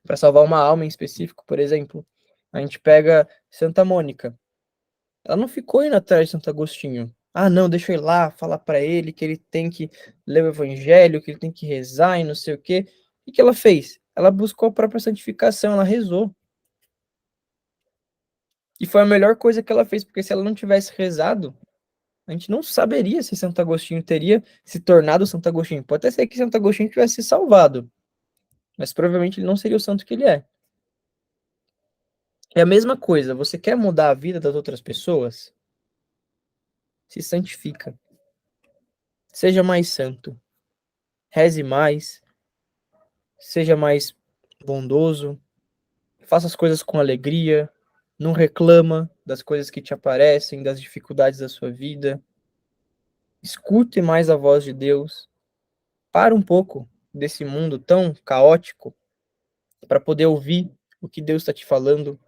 para salvar uma alma em específico, por exemplo. A gente pega Santa Mônica. Ela não ficou indo atrás de Santo Agostinho. Ah, não, deixa eu ir lá falar para ele que ele tem que ler o evangelho, que ele tem que rezar e não sei o quê. O que ela fez? Ela buscou a própria santificação, ela rezou. E foi a melhor coisa que ela fez, porque se ela não tivesse rezado, a gente não saberia se Santo Agostinho teria se tornado Santo Agostinho. Pode até ser que Santo Agostinho tivesse se salvado, mas provavelmente ele não seria o santo que ele é. É a mesma coisa, você quer mudar a vida das outras pessoas? Se santifica. Seja mais santo. Reze mais, seja mais bondoso, faça as coisas com alegria, não reclama das coisas que te aparecem, das dificuldades da sua vida. Escute mais a voz de Deus. Para um pouco desse mundo tão caótico para poder ouvir o que Deus está te falando.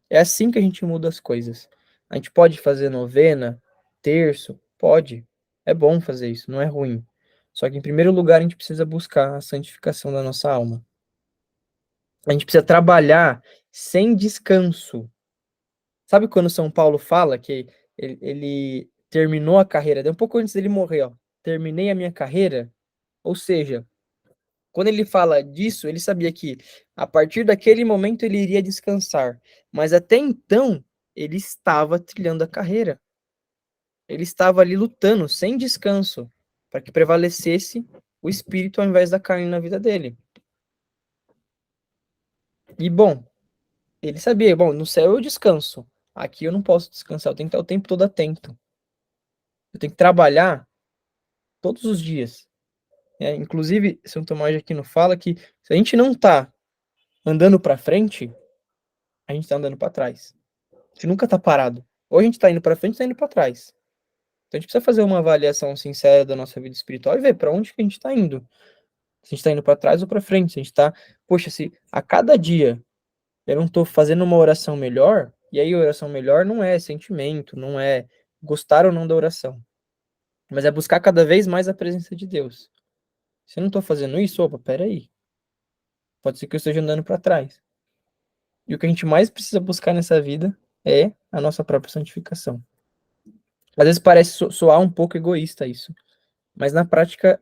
É assim que a gente muda as coisas. A gente pode fazer novena, terço, pode. É bom fazer isso, não é ruim. Só que em primeiro lugar a gente precisa buscar a santificação da nossa alma. A gente precisa trabalhar sem descanso. Sabe quando São Paulo fala que ele terminou a carreira, um pouco antes dele morrer, ó, terminei a minha carreira? Ou seja, quando ele fala disso, ele sabia que a partir daquele momento ele iria descansar. Mas até então, ele estava trilhando a carreira. Ele estava ali lutando sem descanso para que prevalecesse o espírito ao invés da carne na vida dele. E bom, ele sabia, bom, no céu eu descanso. Aqui eu não posso descansar, eu tenho que estar o tempo todo atento. Eu tenho que trabalhar todos os dias. Inclusive, São Tomás de Aquino fala que se a gente não está andando para frente, a gente está andando para trás. A gente nunca está parado. Ou a gente está indo para frente, ou está indo para trás. Então a gente precisa fazer uma avaliação sincera da nossa vida espiritual e ver para onde que a gente está indo. Se a gente está indo para trás ou para frente. Se a gente está, poxa, se a cada dia eu não estou fazendo uma oração melhor, e aí a oração melhor não é sentimento, não é gostar ou não da oração. mas é buscar cada vez mais a presença de Deus. Se eu não estou fazendo isso, opa, peraí. Pode ser que eu esteja andando para trás. E o que a gente mais precisa buscar nessa vida é a nossa própria santificação. Às vezes parece soar um pouco egoísta isso, mas na prática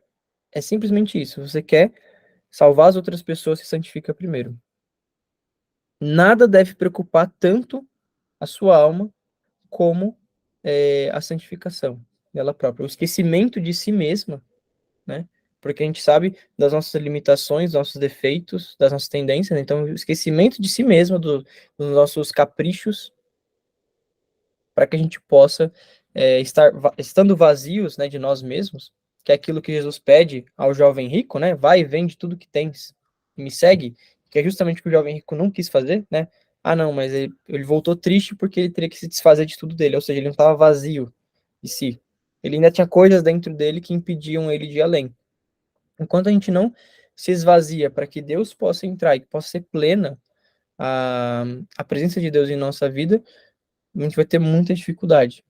é simplesmente isso. Você quer salvar as outras pessoas, se santifica primeiro. Nada deve preocupar tanto a sua alma como a santificação dela própria. O esquecimento de si mesma, né? Porque a gente sabe das nossas limitações, dos nossos defeitos, das nossas tendências, né? Então o esquecimento de si mesma, dos nossos caprichos, para que a gente possa estando vazios, né, de nós mesmos, que é aquilo que Jesus pede ao jovem rico, né? Vai e vende tudo que tens e me segue, que é justamente o que o jovem rico não quis fazer, né? Ah, não, mas ele voltou triste porque ele teria que se desfazer de tudo dele, ou seja, ele não estava vazio de si. Ele ainda tinha coisas dentro dele que impediam ele de ir além. Enquanto a gente não se esvazia para que Deus possa entrar e que possa ser plena a presença de Deus em nossa vida, a gente vai ter muita dificuldade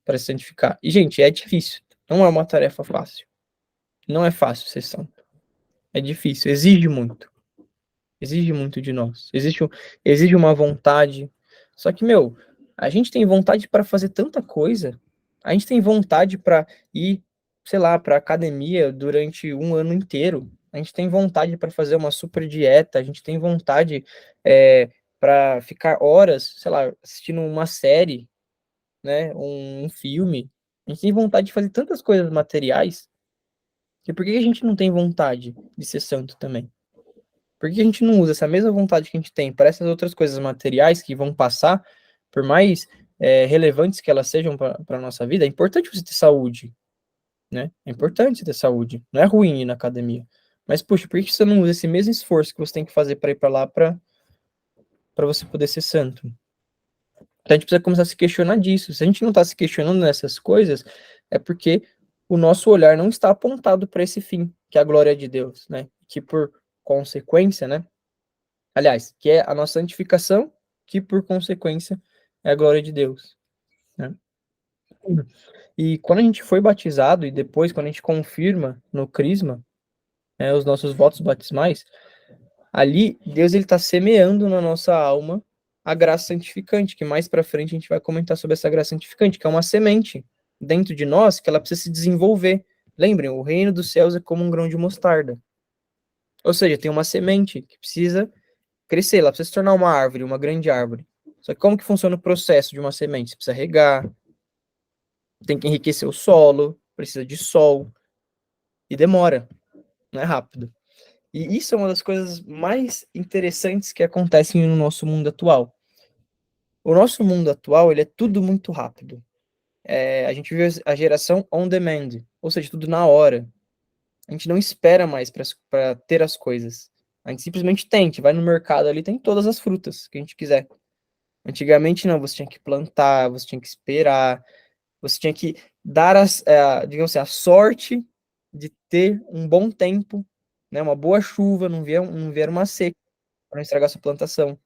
para se santificar. E, gente, é difícil. Não é uma tarefa fácil. Não é fácil ser santo. É difícil. Exige muito. Exige muito de nós. Exige uma vontade. Só que, meu, a gente tem vontade para fazer tanta coisa. A gente tem vontade para ir, sei lá, para academia durante um ano inteiro. A gente tem vontade para fazer uma super dieta. A gente tem vontade para ficar horas, sei lá, assistindo uma série, né, um filme. A gente tem vontade de fazer tantas coisas materiais, que por que a gente não tem vontade de ser santo também? Por que a gente não usa essa mesma vontade que a gente tem para essas outras coisas materiais que vão passar, por mais relevantes que elas sejam para a nossa vida? É importante você ter saúde, né? É importante você ter saúde. Não é ruim ir na academia. Mas, puxa, por que você não usa esse mesmo esforço que você tem que fazer para ir para lá para você poder ser santo? Então a gente precisa começar a se questionar disso. Se a gente não está se questionando nessas coisas, é porque o nosso olhar não está apontado para esse fim, que é a glória de Deus, né? Que por consequência, né? Aliás, que é a nossa santificação, que por consequência é a glória de Deus, né? E quando a gente foi batizado e depois quando a gente confirma no crisma, né, os nossos votos batismais, ali Deus ele está semeando na nossa alma a graça santificante, que mais para frente a gente vai comentar sobre essa graça santificante, que é uma semente dentro de nós que ela precisa se desenvolver. Lembrem, o reino dos céus é como um grão de mostarda. Ou seja, tem uma semente que precisa crescer, ela precisa se tornar uma árvore, uma grande árvore. Só que como que funciona o processo de uma semente? Você precisa regar, tem que enriquecer o solo, precisa de sol, e demora, não é rápido. E isso é uma das coisas mais interessantes que acontecem no nosso mundo atual. O nosso mundo atual, ele é tudo muito rápido. A gente vive a geração on demand, ou seja, tudo na hora. A gente não espera mais para ter as coisas. A gente simplesmente tem, a gente vai no mercado ali, tem todas as frutas que a gente quiser. Antigamente não, você tinha que plantar, você tinha que esperar, você tinha que dar digamos assim, a sorte de ter um bom tempo, né, uma boa chuva, não vier uma seca para não estragar sua plantação,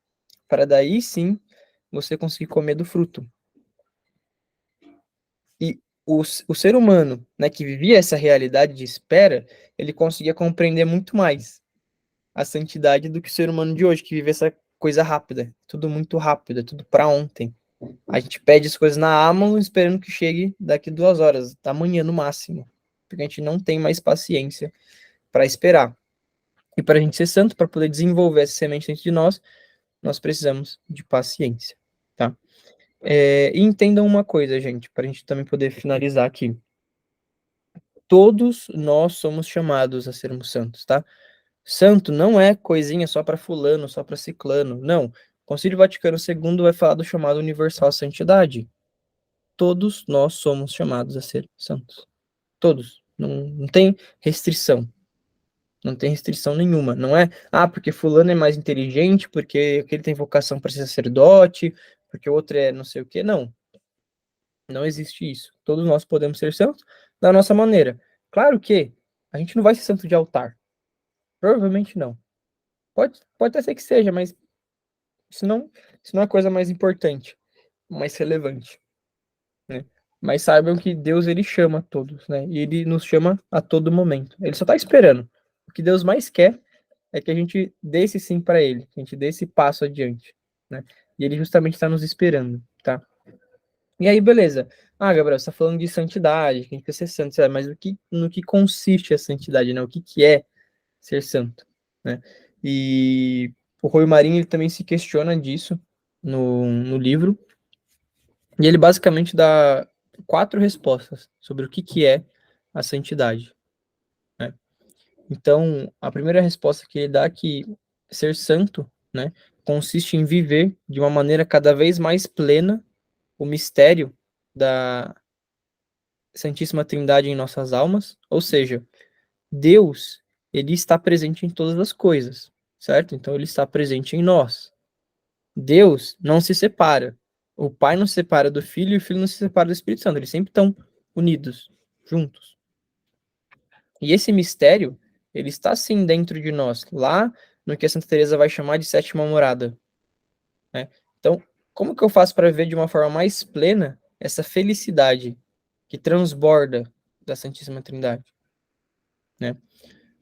para daí sim você conseguir comer do fruto. E o ser humano, né, que vivia essa realidade de espera, ele conseguia compreender muito mais a santidade do que o ser humano de hoje, que vive essa coisa rápida, tudo muito rápido, é tudo para ontem. A gente pede as coisas na Amazon esperando que chegue daqui 2 horas, amanhã no máximo, porque a gente não tem mais paciência para esperar. E para a gente ser santo, para poder desenvolver essa semente dentro de nós, nós precisamos de paciência, tá? E entendam uma coisa, gente, para a gente também poder finalizar aqui. Todos nós somos chamados a sermos santos, tá? Santo não é coisinha só para fulano, só para ciclano, não. O Concílio Vaticano II vai falar do chamado universal à santidade. Todos nós somos chamados a ser santos. Todos. Não tem restrição. Não tem restrição nenhuma. Não é, porque fulano é mais inteligente, porque ele tem vocação para ser sacerdote, porque o outro é não sei o quê. Não. Não existe isso. Todos nós podemos ser santos da nossa maneira. Claro que a gente não vai ser santo de altar. Provavelmente não. Pode até ser que seja, mas isso não é a coisa mais importante, mais relevante, né? mas saibam que Deus, ele chama todos, né? E ele nos chama a todo momento. Ele só está esperando. O que Deus mais quer é que a gente dê esse sim para ele, que a gente dê esse passo adiante, né? E ele justamente está nos esperando, tá? E aí, beleza. Ah, Gabriel, você está falando de santidade, que a gente precisa ser santo, mas no que consiste a santidade, né? O que é ser santo, né? E o Rui Marinho, ele também se questiona disso no livro, e ele basicamente dá 4 respostas sobre o que é a santidade, né? Então, a primeira resposta que ele dá é que ser santo, né, consiste em viver de uma maneira cada vez mais plena o mistério da Santíssima Trindade em nossas almas, ou seja, Deus, ele está presente em todas as coisas, certo? Então, ele está presente em nós. Deus não se separa. O Pai não se separa do Filho e o Filho não se separa do Espírito Santo. Eles sempre estão unidos, juntos. E esse mistério, ele está sim dentro de nós, lá no que a Santa Teresa vai chamar de sétima morada, né? Então, como que eu faço para viver de uma forma mais plena essa felicidade que transborda da Santíssima Trindade, né?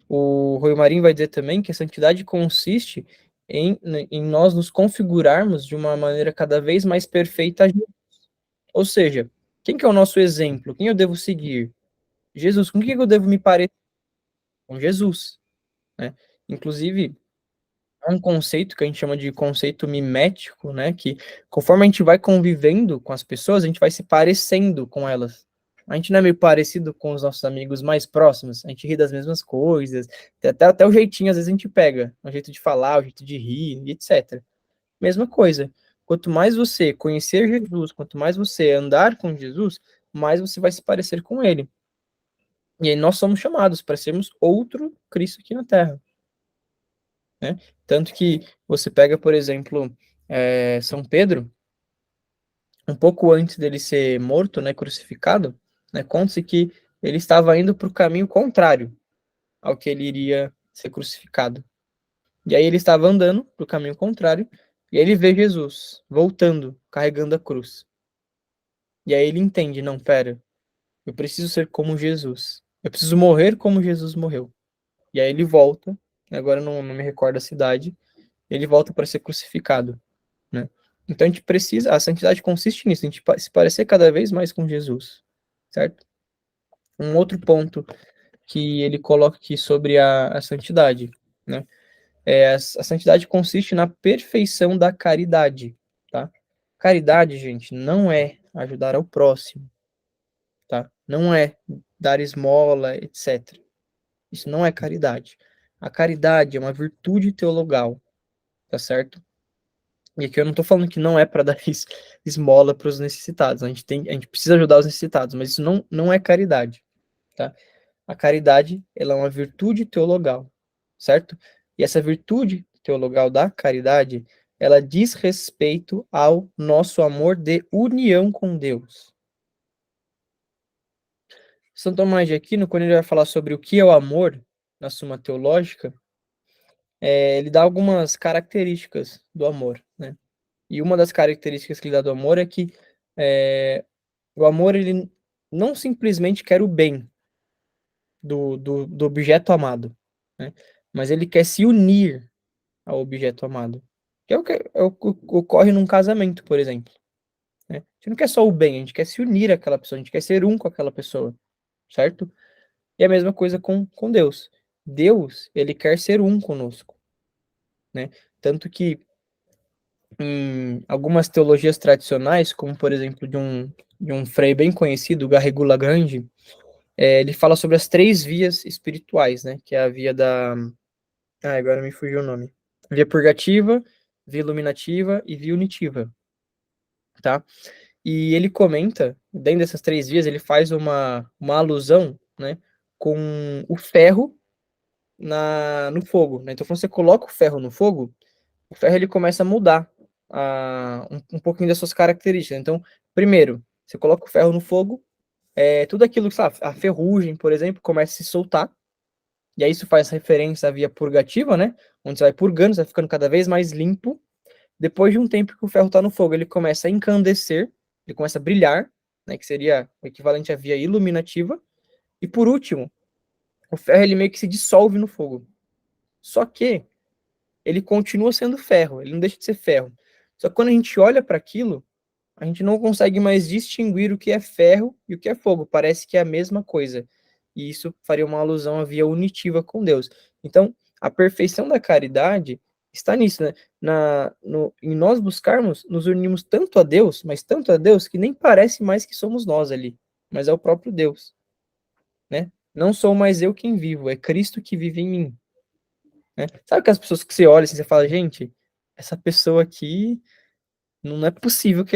O Rui Marinho vai dizer também que a santidade consiste em nós nos configurarmos de uma maneira cada vez mais perfeita. Ou seja, quem que é o nosso exemplo? Quem eu devo seguir? Jesus. Com quem eu devo me parecer? Com Jesus, né? Inclusive, há um conceito que a gente chama de conceito mimético, né? Que conforme a gente vai convivendo com as pessoas, a gente vai se parecendo com elas. A gente não é meio parecido com os nossos amigos mais próximos, a gente ri das mesmas coisas, até o jeitinho, às vezes a gente pega, o jeito de falar, o jeito de rir, etc. Mesma coisa. Quanto mais você conhecer Jesus, quanto mais você andar com Jesus, mais você vai se parecer com ele. E aí nós somos chamados para sermos outro Cristo aqui na Terra, né? Tanto que você pega, por exemplo, São Pedro, um pouco antes dele ser morto, né, crucificado, né, conta-se que ele estava indo para o caminho contrário ao que ele iria ser crucificado. E aí ele estava andando para o caminho contrário, e aí ele vê Jesus voltando, carregando a cruz. E aí ele entende, não, pera, eu preciso ser como Jesus. Eu preciso morrer como Jesus morreu. E aí ele volta, agora não me recordo a cidade, ele volta para ser crucificado, né? Então a gente precisa, a santidade consiste nisso, a gente se parecer cada vez mais com Jesus, certo? Um outro ponto que ele coloca aqui sobre a santidade, né? A santidade consiste na perfeição da caridade, tá? Caridade, gente, não é ajudar ao próximo, tá? Não é dar esmola, etc. Isso não é caridade. A caridade é uma virtude teologal, tá certo? E aqui eu não tô falando que não é para dar esmola para os necessitados. A gente precisa ajudar os necessitados, mas isso não é caridade, tá? A caridade, ela é uma virtude teologal, certo? E essa virtude teologal da caridade, ela diz respeito ao nosso amor de união com Deus. São Tomás de Aquino, quando ele vai falar sobre o que é o amor, na Suma Teológica, ele dá algumas características do amor, né? E uma das características que ele dá do amor é que o amor, ele não simplesmente quer o bem do objeto amado, né? Mas ele quer se unir ao objeto amado. Que é o que ocorre num casamento, por exemplo, né? A gente não quer só o bem, a gente quer se unir àquela pessoa, a gente quer ser um com aquela pessoa, certo? E a mesma coisa com Deus. Deus, ele quer ser um conosco, né? Tanto que em algumas teologias tradicionais, como por exemplo de um frei bem conhecido, Garrigou Lagrange, ele fala sobre as 3 vias espirituais, né? Que é a via da... Ah, agora me fugiu o nome. Via purgativa, via iluminativa e via unitiva, tá? E ele comenta, dentro dessas 3 vias, ele faz uma alusão, né, com o ferro no fogo, né? Então, quando você coloca o ferro no fogo, o ferro ele começa a mudar um pouquinho das suas características. Então, primeiro, você coloca o ferro no fogo, tudo aquilo que, sabe, a ferrugem, por exemplo, começa a se soltar, e aí isso faz referência à via purgativa, né? Onde você vai purgando, você vai ficando cada vez mais limpo. Depois de um tempo que o ferro está no fogo, ele começa a encandecer, ele começa a brilhar, né, que seria o equivalente à via iluminativa. E por último, o ferro ele meio que se dissolve no fogo. Só que ele continua sendo ferro, ele não deixa de ser ferro. Só que quando a gente olha para aquilo, a gente não consegue mais distinguir o que é ferro e o que é fogo. Parece que é a mesma coisa. E isso faria uma alusão à via unitiva com Deus. Então, a perfeição da caridade está nisso, né? Em nós buscarmos, nos unirmos tanto a Deus, mas tanto a Deus, que nem parece mais que somos nós ali, mas é o próprio Deus, né? Não sou mais eu quem vivo, é Cristo que vive em mim. Né? Sabe aquelas pessoas que você olha assim, você fala, gente, essa pessoa aqui não é possível que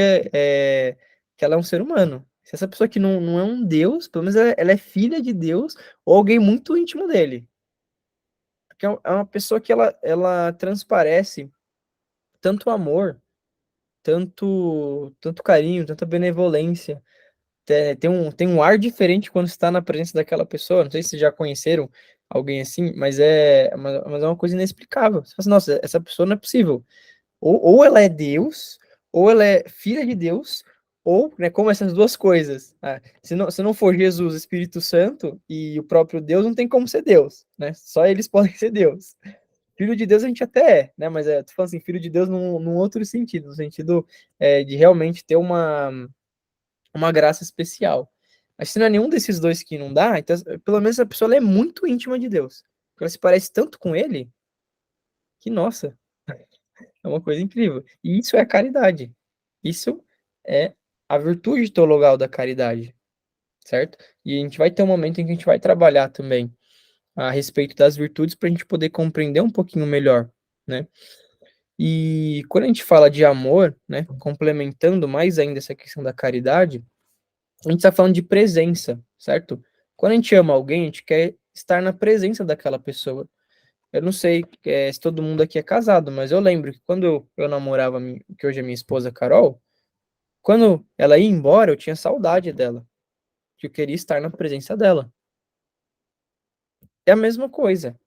ela é um ser humano. Se essa pessoa aqui não é um Deus, pelo menos ela é filha de Deus ou alguém muito íntimo dele. Porque é uma pessoa que ela transparece tanto amor, tanto carinho, tanta benevolência. Tem um ar diferente quando está na presença daquela pessoa. Não sei se vocês já conheceram alguém assim, mas é uma coisa inexplicável. Você fala assim, nossa, essa pessoa não é possível. Ou ela é Deus, ou ela é filha de Deus, ou, né, como essas duas coisas. Se não for Jesus, Espírito Santo e o próprio Deus, não tem como ser Deus, né? Só eles podem ser Deus. Filho de Deus a gente até é, né? Mas tô falando assim, filho de Deus num outro sentido, no sentido de realmente ter uma graça especial. Mas se não é nenhum desses dois que não dá, então pelo menos a pessoa ela é muito íntima de Deus. Porque ela se parece tanto com ele que, nossa, é uma coisa incrível. E isso é a caridade. Isso é a virtude teologal da caridade, certo? E a gente vai ter um momento em que a gente vai trabalhar também a respeito das virtudes para a gente poder compreender um pouquinho melhor, né? E quando a gente fala de amor, né, complementando mais ainda essa questão da caridade, a gente está falando de presença, certo? Quando a gente ama alguém, a gente quer estar na presença daquela pessoa. Eu não sei se todo mundo aqui é casado, mas eu lembro que quando eu namorava, que hoje é minha esposa Carol, quando ela ia embora, eu tinha saudade dela, que eu queria estar na presença dela. É a mesma coisa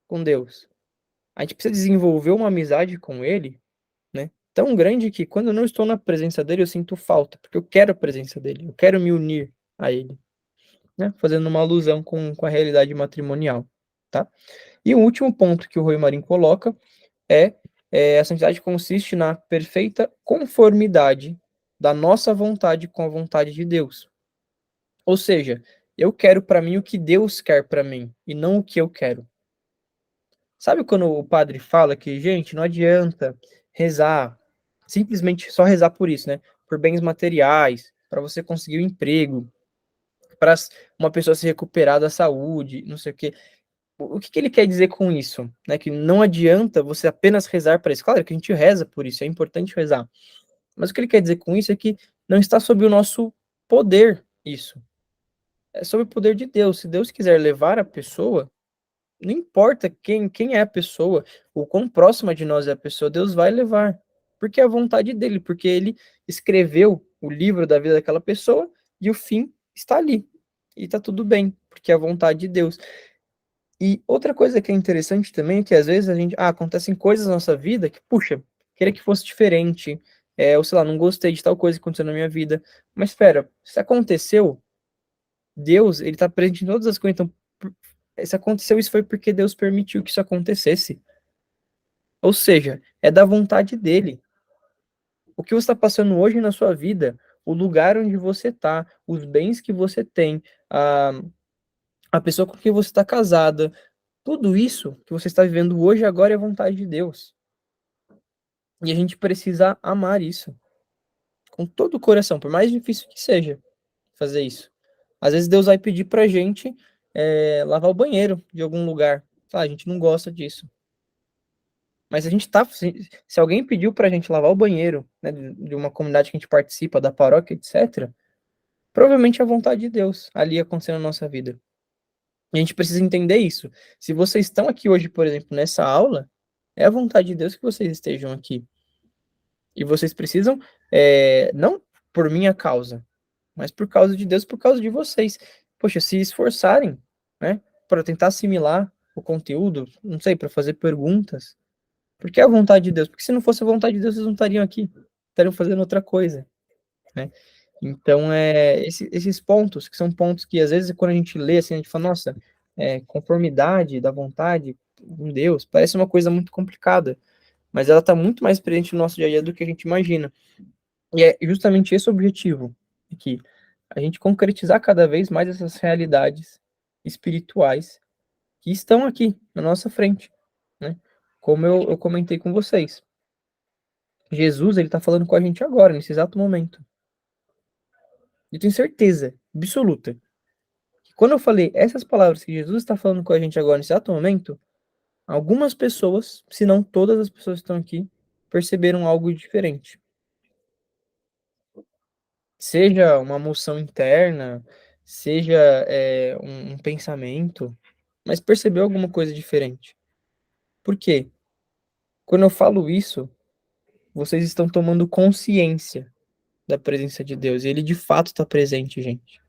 com Deus. A gente precisa desenvolver uma amizade com Ele, né? Tão grande que quando eu não estou na presença dele, eu sinto falta, porque eu quero a presença dele, eu quero me unir a ele, né? Fazendo uma alusão com a realidade matrimonial, tá? E o último ponto que o Rui Marim coloca é, a santidade consiste na perfeita conformidade da nossa vontade com a vontade de Deus. Ou seja, eu quero para mim o que Deus quer para mim e não o que eu quero. Sabe quando o padre fala que, gente, não adianta rezar, simplesmente só rezar por isso, né? Por bens materiais, para você conseguir um emprego, para uma pessoa se recuperar da saúde, não sei o quê. O que ele quer dizer com isso? Né? Que não adianta você apenas rezar para isso. Claro que a gente reza por isso, é importante rezar. Mas o que ele quer dizer com isso é que não está sob o nosso poder isso. É sob o poder de Deus. Se Deus quiser levar a pessoa, não importa quem é a pessoa, ou quão próxima de nós é a pessoa, Deus vai levar. Porque é a vontade dele, porque ele escreveu o livro da vida daquela pessoa e o fim está ali. E está tudo bem, porque é a vontade de Deus. E outra coisa que é interessante também é que às vezes acontecem coisas na nossa vida que, puxa, queria que fosse diferente, ou sei lá, não gostei de tal coisa que aconteceu na minha vida. Mas espera, se aconteceu, Deus, ele tá presente em todas as coisas, então se aconteceu isso foi porque Deus permitiu que isso acontecesse. Ou seja, é da vontade dele. O que você está passando hoje na sua vida, o lugar onde você está, os bens que você tem, a pessoa com quem você está casada, tudo isso que você está vivendo hoje agora é vontade de Deus. E a gente precisa amar isso com todo o coração, por mais difícil que seja fazer isso. Às vezes Deus vai pedir pra gente lavar o banheiro de algum lugar. A gente não gosta disso. Mas a gente tá. Se alguém pediu pra gente lavar o banheiro, né, de uma comunidade que a gente participa, da paróquia, etc., provavelmente é a vontade de Deus ali acontecendo na nossa vida. E a gente precisa entender isso. Se vocês estão aqui hoje, por exemplo, nessa aula, é a vontade de Deus que vocês estejam aqui. E vocês precisam, não por minha causa, mas por causa de Deus, por causa de vocês. Poxa, se esforçarem, né, para tentar assimilar o conteúdo, não sei, para fazer perguntas, porque é a vontade de Deus. Porque se não fosse a vontade de Deus, vocês não estariam aqui, estariam fazendo outra coisa, né? Então, esses pontos, que são pontos que, às vezes, quando a gente lê, assim, a gente fala, nossa, conformidade da vontade com Deus, parece uma coisa muito complicada, mas ela está muito mais presente no nosso dia a dia do que a gente imagina. E é justamente esse o objetivo, que a gente concretizar cada vez mais essas realidades espirituais que estão aqui na nossa frente, né? Como eu comentei com vocês, Jesus, ele está falando com a gente agora, nesse exato momento. Eu tenho certeza absoluta que quando eu falei essas palavras que Jesus está falando com a gente agora, nesse exato momento, algumas pessoas, se não todas as pessoas que estão aqui, perceberam algo diferente. Seja uma emoção interna, seja um pensamento, mas percebeu alguma coisa diferente. Por quê? Quando eu falo isso, vocês estão tomando consciência da presença de Deus. E ele de fato está presente, gente.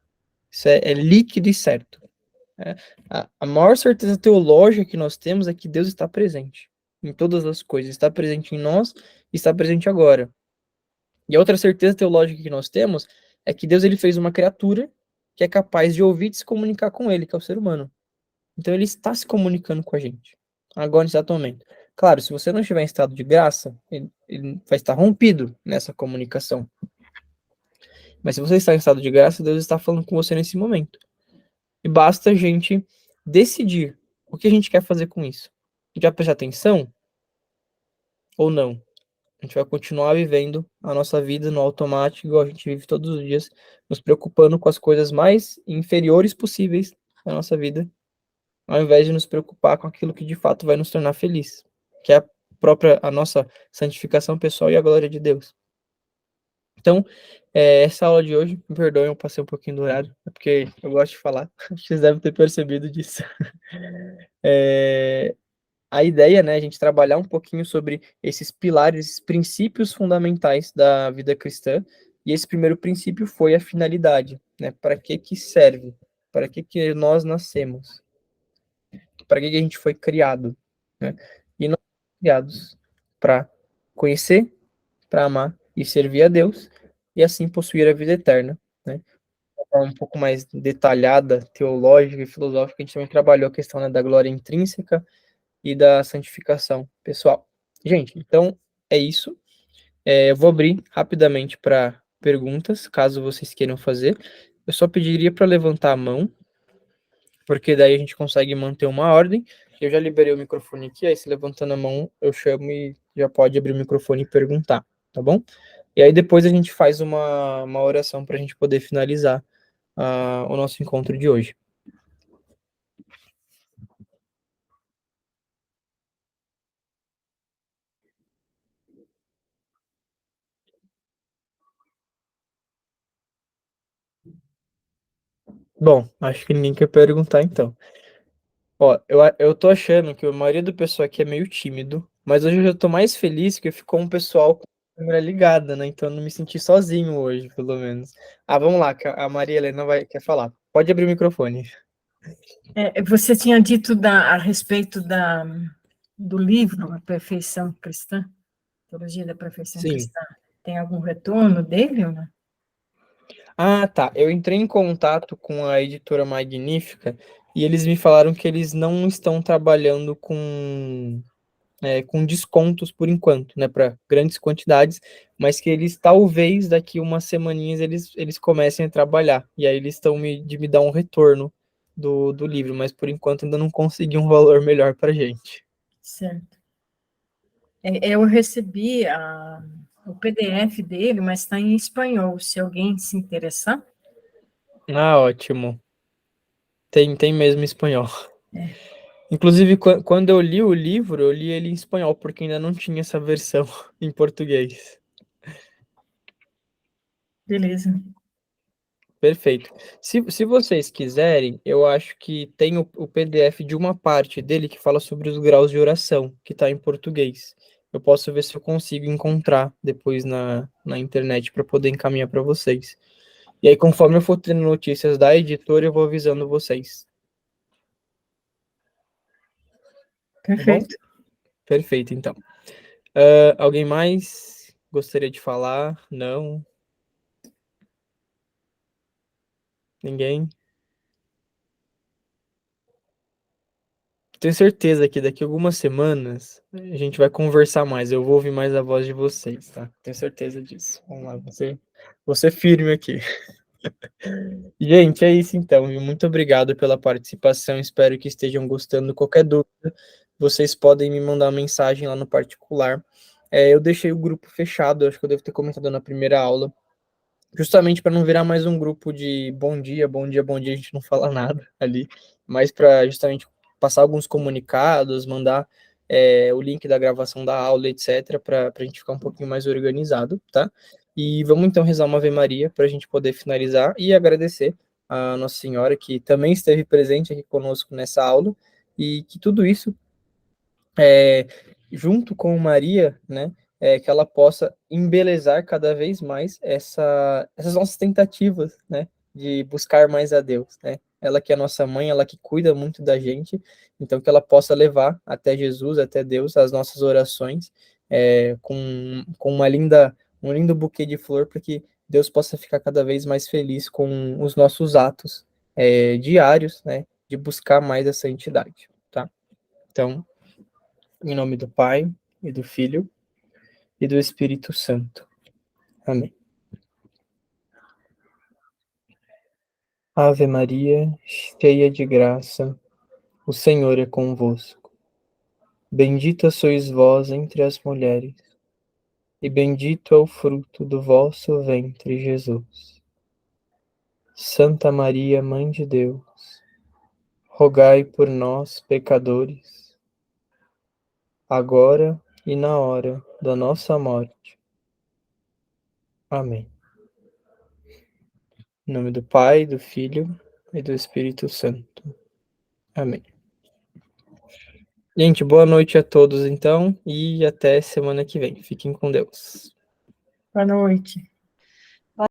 Isso é líquido e certo. Né? A maior certeza teológica que nós temos é que Deus está presente em todas as coisas. Está presente em nós e está presente agora. E a outra certeza teológica que nós temos é que Deus ele fez uma criatura que é capaz de ouvir e de se comunicar com ele, que é o ser humano. Então ele está se comunicando com a gente, agora nesse exato momento. Claro, se você não estiver em estado de graça, ele vai estar rompido nessa comunicação. Mas se você está em estado de graça, Deus está falando com você nesse momento. E basta a gente decidir o que a gente quer fazer com isso. A gente vai prestar atenção ou não? A gente vai continuar vivendo a nossa vida no automático, igual a gente vive todos os dias, nos preocupando com as coisas mais inferiores possíveis da nossa vida, ao invés de nos preocupar com aquilo que de fato vai nos tornar feliz, que é a nossa santificação pessoal e a glória de Deus. Então, essa aula de hoje, me perdoem, eu passei um pouquinho do horário, é porque eu gosto de falar, vocês devem ter percebido disso. A ideia, né, a gente trabalhar um pouquinho sobre esses pilares, esses princípios fundamentais da vida cristã, e esse primeiro princípio foi a finalidade, né, para que serve, para que nós nascemos, para que a gente foi criado, né, e nós fomos criados para conhecer, para amar e servir a Deus, e assim possuir a vida eterna, né, um pouco mais detalhada, teológica e filosófica, a gente também trabalhou a questão, né, da glória intrínseca e da santificação pessoal. Gente, então é isso. Eu vou abrir rapidamente para perguntas, caso vocês queiram fazer. Eu só pediria para levantar a mão, porque daí a gente consegue manter uma ordem. Eu já liberei o microfone aqui, aí se levantando a mão, eu chamo e já pode abrir o microfone e perguntar, tá bom? E aí depois a gente faz uma oração para a gente poder finalizar o nosso encontro de hoje. Bom, acho que ninguém quer perguntar então. Ó, eu tô achando que a maioria do pessoal aqui é meio tímido, mas hoje eu já tô mais feliz que ficou um pessoal com a câmera ligada, né? Então eu não me senti sozinho hoje, pelo menos. Vamos lá, que a Maria Helena quer falar. Pode abrir o microfone. Você tinha dito a respeito do livro A Perfeição Cristã, Teologia da Perfeição Sim. Cristã. Tem algum retorno dele ou não? Tá. Eu entrei em contato com a editora Magnífica e eles me falaram que eles não estão trabalhando com descontos por enquanto, né, para grandes quantidades, mas que eles talvez daqui umas semaninhas eles comecem a trabalhar, e aí eles estão de me dar um retorno do livro, mas por enquanto ainda não consegui um valor melhor para gente. Certo. Eu recebi o PDF dele, mas está em espanhol. Se alguém se interessar. Ótimo. Tem mesmo em espanhol. É. Inclusive, quando eu li o livro, eu li ele em espanhol, porque ainda não tinha essa versão em português. Beleza. Perfeito. Se vocês quiserem, eu acho que tem o PDF de uma parte dele que fala sobre os graus de oração, que está em português. Eu posso ver se eu consigo encontrar depois na internet para poder encaminhar para vocês. E aí, conforme eu for tendo notícias da editora, eu vou avisando vocês. Tá bom? Perfeito. Perfeito, então. Alguém mais gostaria de falar? Não? Ninguém? Tenho certeza que daqui a algumas semanas a gente vai conversar mais. Eu vou ouvir mais a voz de vocês, tá? Tenho certeza disso. Vamos lá, você firme aqui. Gente, é isso então, viu? Muito obrigado pela participação. Espero que estejam gostando. Qualquer dúvida, vocês podem me mandar uma mensagem lá no particular. Eu deixei o grupo fechado, acho que eu devo ter comentado na primeira aula, justamente para não virar mais um grupo de bom dia, bom dia, bom dia, a gente não fala nada ali, mas para justamente passar alguns comunicados, mandar o link da gravação da aula, etc., para a gente ficar um pouquinho mais organizado, tá? E vamos então rezar uma Ave Maria para a gente poder finalizar e agradecer a Nossa Senhora, que também esteve presente aqui conosco nessa aula, e que tudo isso é, junto com Maria, né, que ela possa embelezar cada vez mais essas nossas tentativas, né, de buscar mais a Deus, né? Ela que é nossa mãe, ela que cuida muito da gente, então que ela possa levar até Jesus, até Deus, as nossas orações, com um lindo buquê de flor, para que Deus possa ficar cada vez mais feliz com os nossos atos diários, né, de buscar mais a santidade, tá? Então, em nome do Pai, e do Filho, e do Espírito Santo. Amém. Ave Maria, cheia de graça, o Senhor é convosco. Bendita sois vós entre as mulheres, e bendito é o fruto do vosso ventre, Jesus. Santa Maria, Mãe de Deus, rogai por nós, pecadores, agora e na hora da nossa morte. Amém. Em nome do Pai, do Filho e do Espírito Santo. Amém. Gente, boa noite a todos então, e até semana que vem. Fiquem com Deus. Boa noite.